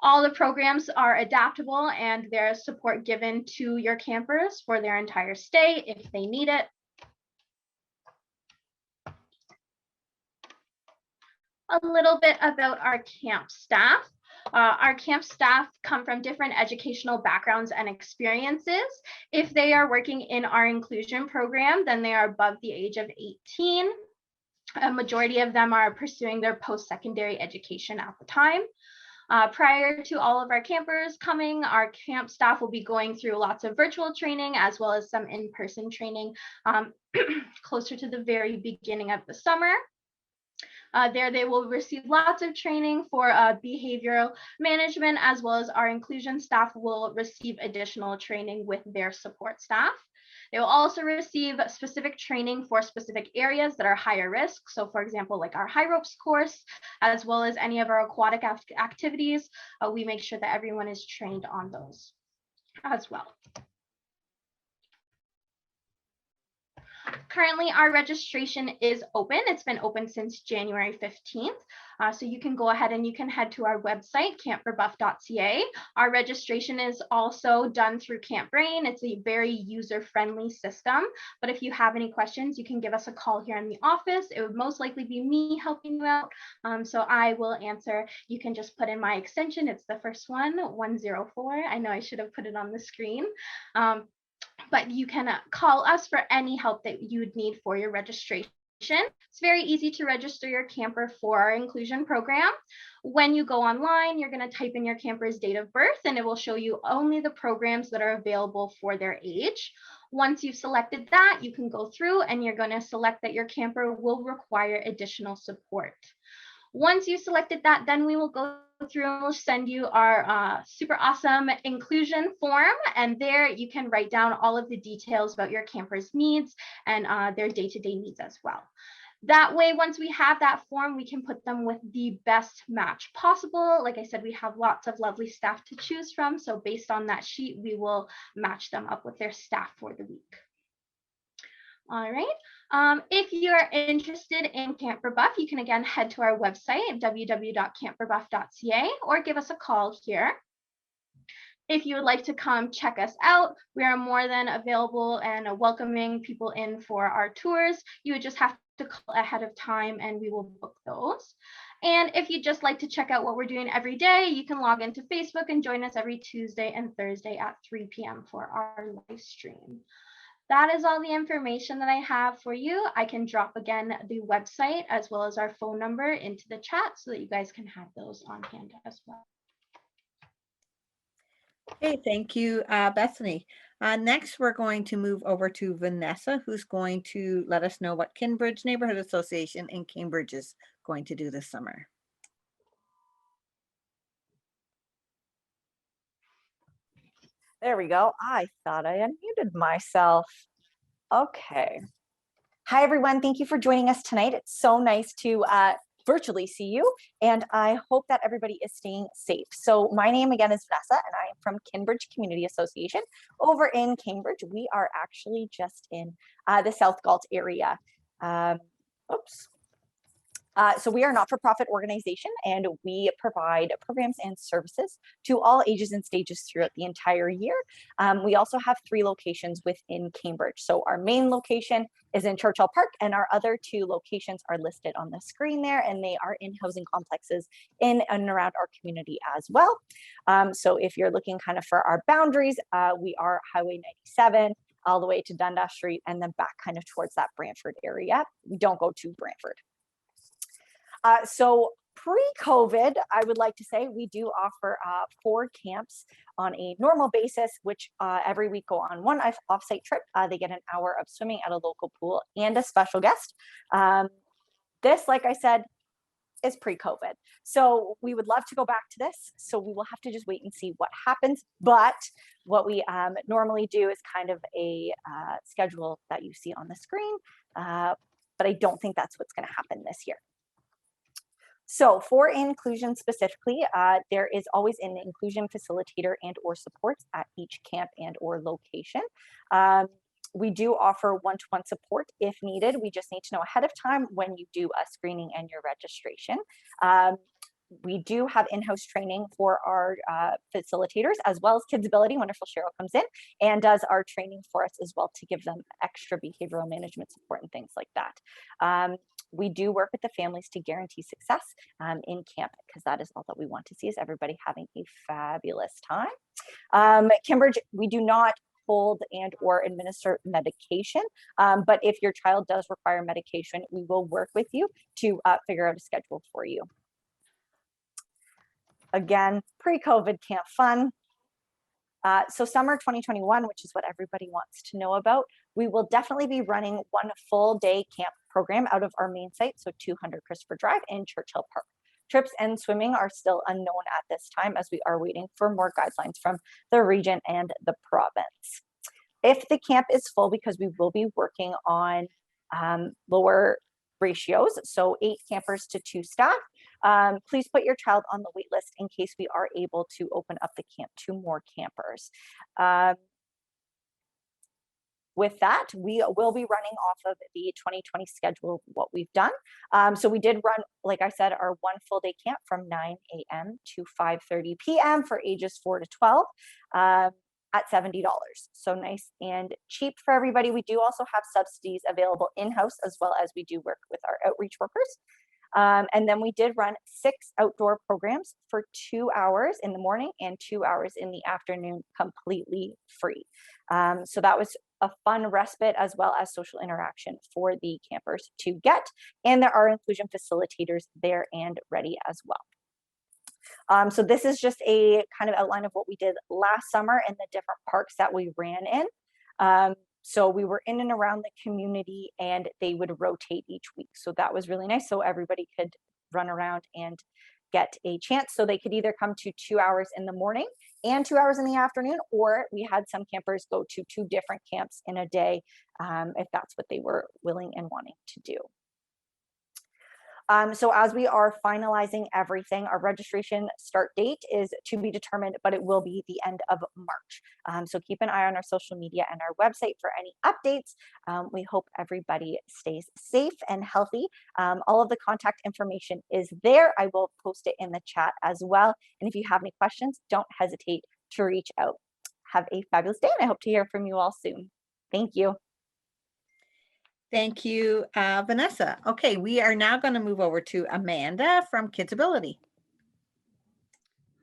[SPEAKER 20] All the programs are adaptable, and there's support given to your campers for their entire stay if they need it. A little bit about our camp staff. Our camp staff come from different educational backgrounds and experiences. If they are working in our inclusion program, then they are above the age of 18. A majority of them are pursuing their post-secondary education at the time. Prior to all of our campers coming, our camp staff will be going through lots of virtual training as well as some in-person training closer to the very beginning of the summer. There they will receive lots of training for behavioral management, as well as our inclusion staff will receive additional training with their support staff. They will also receive specific training for specific areas that are higher risk. So for example, like our high ropes course, as well as any of our aquatic activities, we make sure that everyone is trained on those as well. Currently, our registration is open. It's been open since January 15th. So you can go ahead and you can head to our website, campforbuff.ca. Our registration is also done through Camp Brain. It's a very user-friendly system. But if you have any questions, you can give us a call here in the office. It would most likely be me helping you out. So I will answer. You can just put in my extension. It's the first one, 104. I know I should have put it on the screen. But you can call us for any help that you would need for your registration. It's very easy to register your camper for our inclusion program. When you go online, you're going to type in your camper's date of birth, and it will show you only the programs that are available for their age. Once you've selected that, you can go through and you're going to select that your camper will require additional support. Once you've selected that, then we will go through and we'll send you our super awesome inclusion form. And there you can write down all of the details about your camper's needs and their day-to-day needs as well. That way, once we have that form, we can put them with the best match possible. Like I said, we have lots of lovely staff to choose from. So based on that sheet, we will match them up with their staff for the week. All right. If you're interested in Camp for Buff, you can again head to our website, www.campforbuff.ca, or give us a call here. If you would like to come check us out, we are more than available and welcoming people in for our tours. You would just have to call ahead of time and we will book those. And if you'd just like to check out what we're doing every day, you can log into Facebook and join us every Tuesday and Thursday at 3 p.m. for our live stream. That is all the information that I have for you. I can drop again the website as well as our phone number into the chat so that you guys can have those on hand as well.
[SPEAKER 3] Okay, thank you, Bethany. Next, we're going to move over to Vanessa, who's going to let us know what Kinbridge Neighborhood Association in Cambridge is going to do this summer.
[SPEAKER 21] There we go. I thought I unmuted myself. Okay. Hi, everyone. Thank you for joining us tonight. It's so nice to virtually see you, and I hope that everybody is staying safe. So my name again is Vanessa, and I am from Kinbridge Community Association over in Cambridge. We are actually just in the South Galt area. Oops. So we are a not-for-profit organization, and we provide programs and services to all ages and stages throughout the entire year. We also have 3 locations within Cambridge. So our main location is in Churchill Park, and our other 2 locations are listed on the screen there, and they are in housing complexes in and around our community as well. So if you're looking kind of for our boundaries, we are Highway 97 all the way to Dundas Street, and then back kind of towards that Brantford area. We don't go to Brantford. So pre-COVID, I would like to say we do offer 4 camps on a normal basis, which every week go on one off-site trip. They get an hour of swimming at a local pool and a special guest. This, like I said, is pre-COVID. So we would love to go back to this. So we will have to just wait and see what happens. But what we normally do is kind of a schedule that you see on the screen. But I don't think that's what's going to happen this year. So for inclusion specifically, there is always an inclusion facilitator and or supports at each camp and or location. We do offer one-to-one support if needed. We just need to know ahead of time when you do a screening and your registration. We do have in-house training for our facilitators, as well as Kidsability. Wonderful Cheryl comes in and does our training for us as well to give them extra behavioral management support and things like that. We do work with the families to guarantee success in camp, because that is all that we want to see, is everybody having a fabulous time. Cambridge, we do not hold and or administer medication, but if your child does require medication, we will work with you to figure out a schedule for you. Again, pre-COVID camp fun. So summer 2021, which is what everybody wants to know about, we will definitely be running 1 full day camp program out of our main site, so 200 Christopher Drive in Churchill Park. Trips and swimming are still unknown at this time, as we are waiting for more guidelines from the region and the province. If the camp is full, because we will be working on lower ratios, so 8 campers to 2 staff, please put your child on the wait list in case we are able to open up the camp to more campers. With that, we will be running off of the 2020 schedule, what we've done. So we did run, like I said, our 1 full day camp from 9 a.m. to 5:30 p.m. for ages 4 to 12 at $70. So nice and cheap for everybody. We do also have subsidies available in-house, as well as we do work with our outreach workers. And then we did run 6 outdoor programs for 2 hours in the morning and 2 hours in the afternoon, completely free. So that was a fun respite, as well as social interaction for the campers to get. And there are inclusion facilitators there and ready as well. So this is just a kind of outline of what we did last summer and the different parks that we ran in. So we were in and around the community, and they would rotate each week. So that was really nice. So everybody could run around and get a chance. So they could either come to 2 hours in the morning and 2 hours in the afternoon, or we had some campers go to 2 different camps in a day, if that's what they were willing and wanting to do. So as we are finalizing everything, our registration start date is to be determined, but it will be the end of March. So keep an eye on our social media and our website for any updates. We hope everybody stays safe and healthy. All of the contact information is there. I will post it in the chat as well. And if you have any questions, don't hesitate to reach out. Have a fabulous day, and I hope to hear from you all soon. Thank you.
[SPEAKER 3] Thank you, Vanessa. Okay, we are now going to move over to Amanda from Kidsability.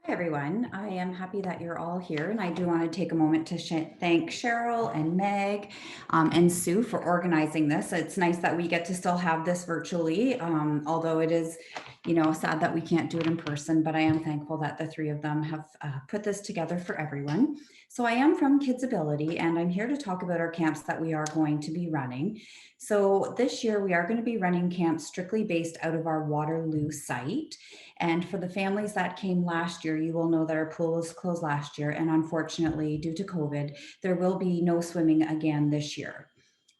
[SPEAKER 22] Hi, everyone. I am happy that you're all here, and I do want to take a moment to thank Cheryl and Meg and Sue for organizing this. It's nice that we get to still have this virtually, although it is sad that we can't do it in person, but I am thankful that the three of them have put this together for everyone. So I am from Kidsability, and I'm here to talk about our camps that we are going to be running. So this year we are going to be running camps strictly based out of our Waterloo site. And for the families that came last year, you will know that our pool was closed last year. And unfortunately, due to COVID, there will be no swimming again this year.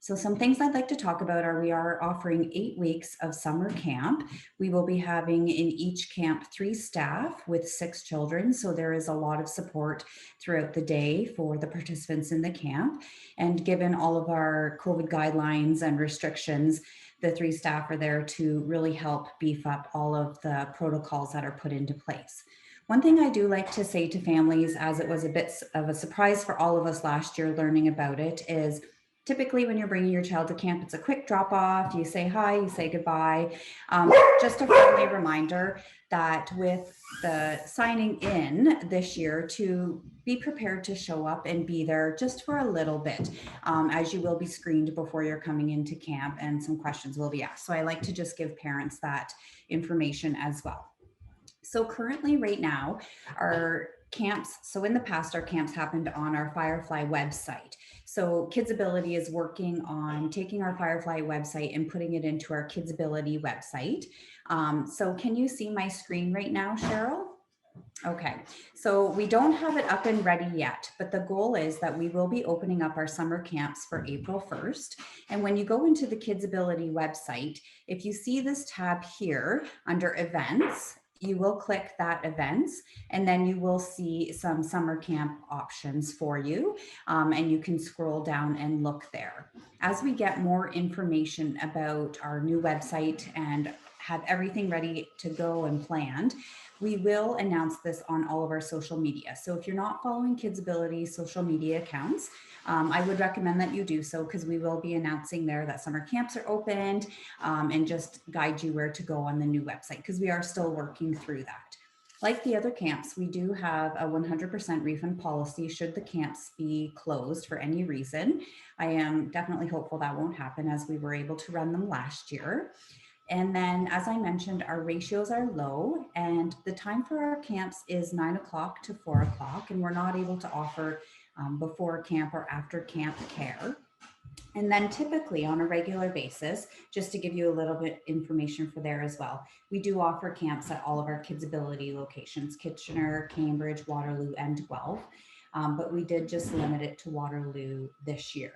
[SPEAKER 22] So some things I'd like to talk about are we are offering 8 weeks of summer camp. We will be having in each camp 3 staff with 6 children. So there is a lot of support throughout the day for the participants in the camp. And given all of our COVID guidelines and restrictions, the 3 staff are there to really help beef up all of the protocols that are put into place. One thing I do like to say to families, as it was a bit of a surprise for all of us last year learning about it, is typically when you're bringing your child to camp, it's a quick drop off, you say hi, you say goodbye. Just a friendly reminder that with the signing in this year, to be prepared to show up and be there just for a little bit, as you will be screened before you're coming into camp and some questions will be asked. So I like to just give parents that information as well. So currently right now, our camps, so in the past, our camps happened on our Firefly website. So Kidsability is working on taking our Firefly website and putting it into our Kidsability website. So can you see my screen right now, Cheryl? Okay, so we don't have it up and ready yet, but the goal is that we will be opening up our summer camps for April 1st. And when you go into the Kidsability website, if you see this tab here under events, you will click that events, and then you will see some summer camp options for you, and you can scroll down and look there. As we get more information about our new website and have everything ready to go and planned, we will announce this on all of our social media. So if you're not following Kidsability social media accounts, I would recommend that you do so, because we will be announcing there that summer camps are opened, and just guide you where to go on the new website, because we are still working through that. Like the other camps, we do have a 100% refund policy should the camps be closed for any reason. I am definitely hopeful that won't happen, as we were able to run them last year. And then, as I mentioned, our ratios are low, and the time for our camps is 9 o'clock to 4 o'clock, and we're not able to offer before camp or after camp care. And then typically on a regular basis, just to give you a little bit information for there as well, we do offer camps at all of our Kidsability locations, Kitchener, Cambridge, Waterloo, and Guelph, but we did just limit it to Waterloo this year.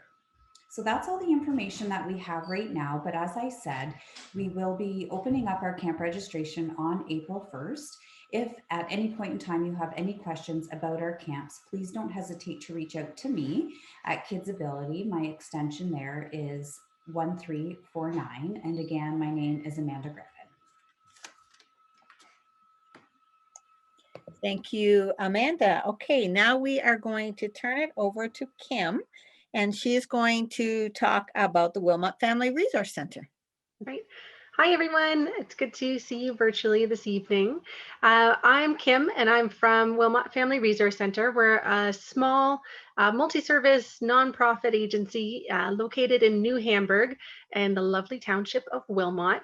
[SPEAKER 22] So that's all the information that we have right now. But as I said, we will be opening up our camp registration on April 1st. If at any point in time you have any questions about our camps, please don't hesitate to reach out to me at Kidsability. My extension there is 1349. And again, my name is Amanda Griffin.
[SPEAKER 3] Thank you, Amanda. Okay, now we are going to turn it over to Kim, and she is going to talk about the Wilmot Family Resource Center.
[SPEAKER 1] Right. Hi, everyone. It's good to see you virtually this evening. I'm Kim, and I'm from Wilmot Family Resource Center. We're a small multi-service nonprofit agency located in New Hamburg in the lovely township of Wilmot.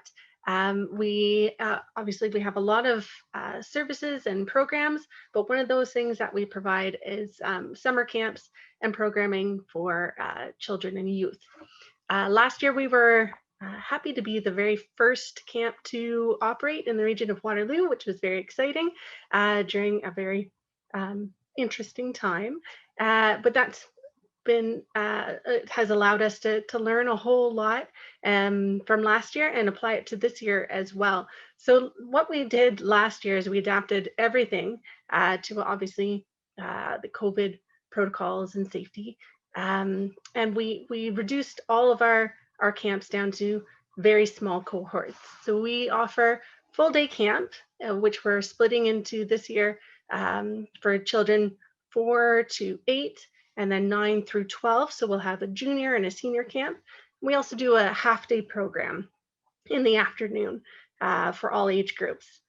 [SPEAKER 1] We obviously we have a lot of services and programs, but one of those things that we provide is summer camps and programming for children and youth. Last year we were happy to be the very first camp to operate in the region of Waterloo, which was very exciting during a very interesting time. But that's been it has allowed us to learn a whole lot from last year and apply it to this year as well. So what we did last year is we adapted everything to obviously the COVID protocols and safety, and we reduced all of our camps down to very small cohorts. So we offer full day camp, which we're splitting into this year for children 4 to 8 and then 9 through 12. So we'll have a junior and a senior camp. We also do a half day program in the afternoon for all age groups.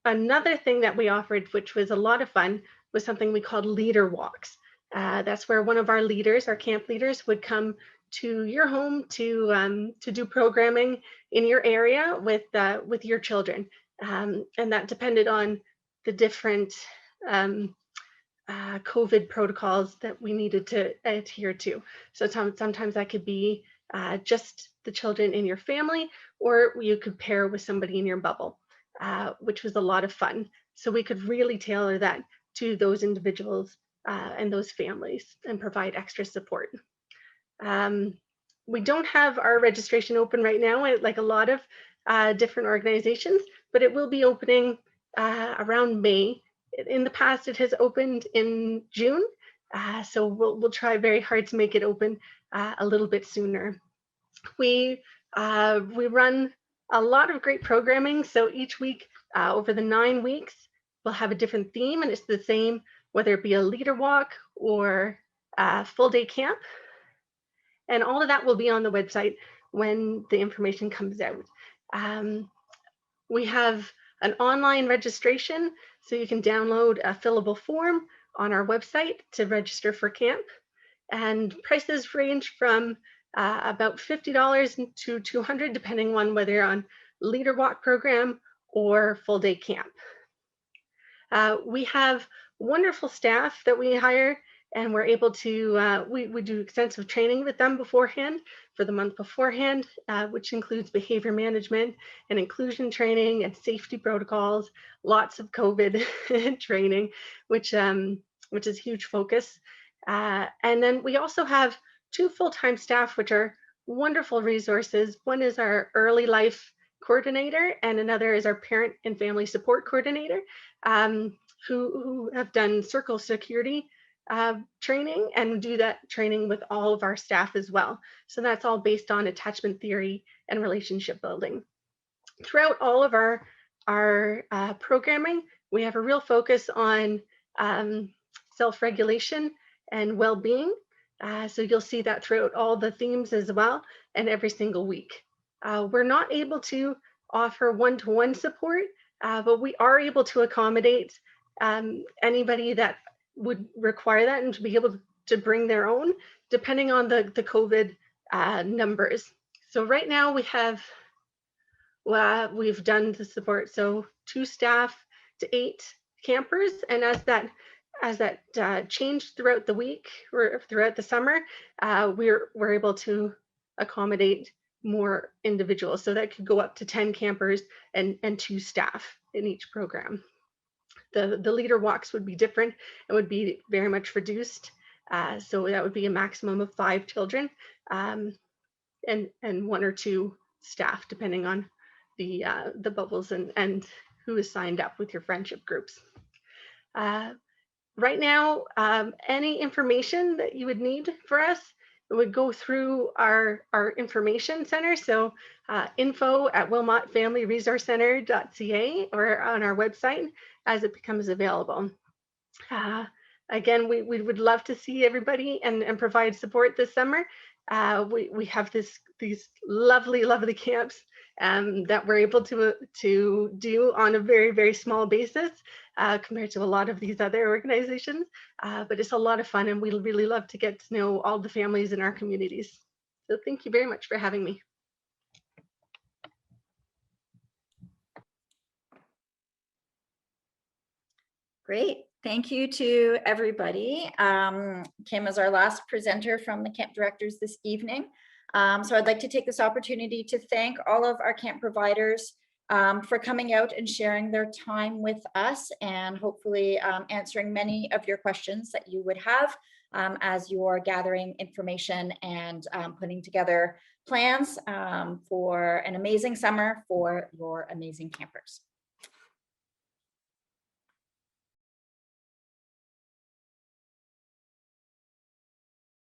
[SPEAKER 1] Another thing that we offered, which was a lot of fun, was something we called leader walks. That's where one of our leaders, our camp leaders, would come to your home to do programming in your area with your children, and that depended on the different COVID protocols that we needed to adhere to. So sometimes that could be just the children in your family, or you could pair with somebody in your bubble, which was a lot of fun. So we could really tailor that to those individuals and those families and provide extra support. We don't have our registration open right now, like a lot of different organizations, but it will be opening around May. In the past, it has opened in June, so we'll try very hard to make it open a little bit sooner. We run a lot of great programming, so each week over the 9 weeks, we'll have a different theme, and it's the same whether it be a leader walk or a full day camp. And all of that will be on the website when the information comes out. We have an online registration, so you can download a fillable form on our website to register for camp. And prices range from about $50 to $200, depending on whether you're on leader walk program or full day camp. We have wonderful staff that we hire, and we're able to, we do extensive training with them beforehand for the month beforehand, which includes behavior management and inclusion training and safety protocols, lots of COVID training, which is a huge focus. And then we also have 2 full-time staff, which are wonderful resources. One is our early life coordinator, and another is our parent and family support coordinator, who have done circle security training and do that training with all of our staff as well. So that's all based on attachment theory and relationship building. Throughout all of our programming, we have a real focus on self-regulation and well-being. So you'll see that throughout all the themes as well, and every single week. We're not able to offer one-to-one support, but we are able to accommodate anybody that would require that and to be able to bring their own, depending on the COVID numbers. So right now we have, we've done the support, so 2 staff to 8 campers, and as that changed throughout the week or throughout the summer, we're able to accommodate more individuals. So that could go up to 10 campers and 2 staff in each program. The leader walks would be different and would be very much reduced. So that would be a maximum of 5 children and 1 or 2 staff, depending on the bubbles and who is signed up with your friendship groups. Right now, any information that you would need for us, it would go through our information center. So info@wilmotfamilyresourcecenter.ca or on our website as it becomes available. Again, we would love to see everybody and provide support this summer. We have these lovely camps that we're able to do on a very, very small basis compared to a lot of these other organizations. But it's a lot of fun, and we really love to get to know all the families in our communities. So thank you very much for having me.
[SPEAKER 4] Great. Thank you to everybody. Kim is our last presenter from the camp directors this evening. So I'd like to take this opportunity to thank all of our camp providers for coming out and sharing their time with us, and hopefully answering many of your questions that you would have as you're gathering information and putting together plans for an amazing summer for your amazing campers.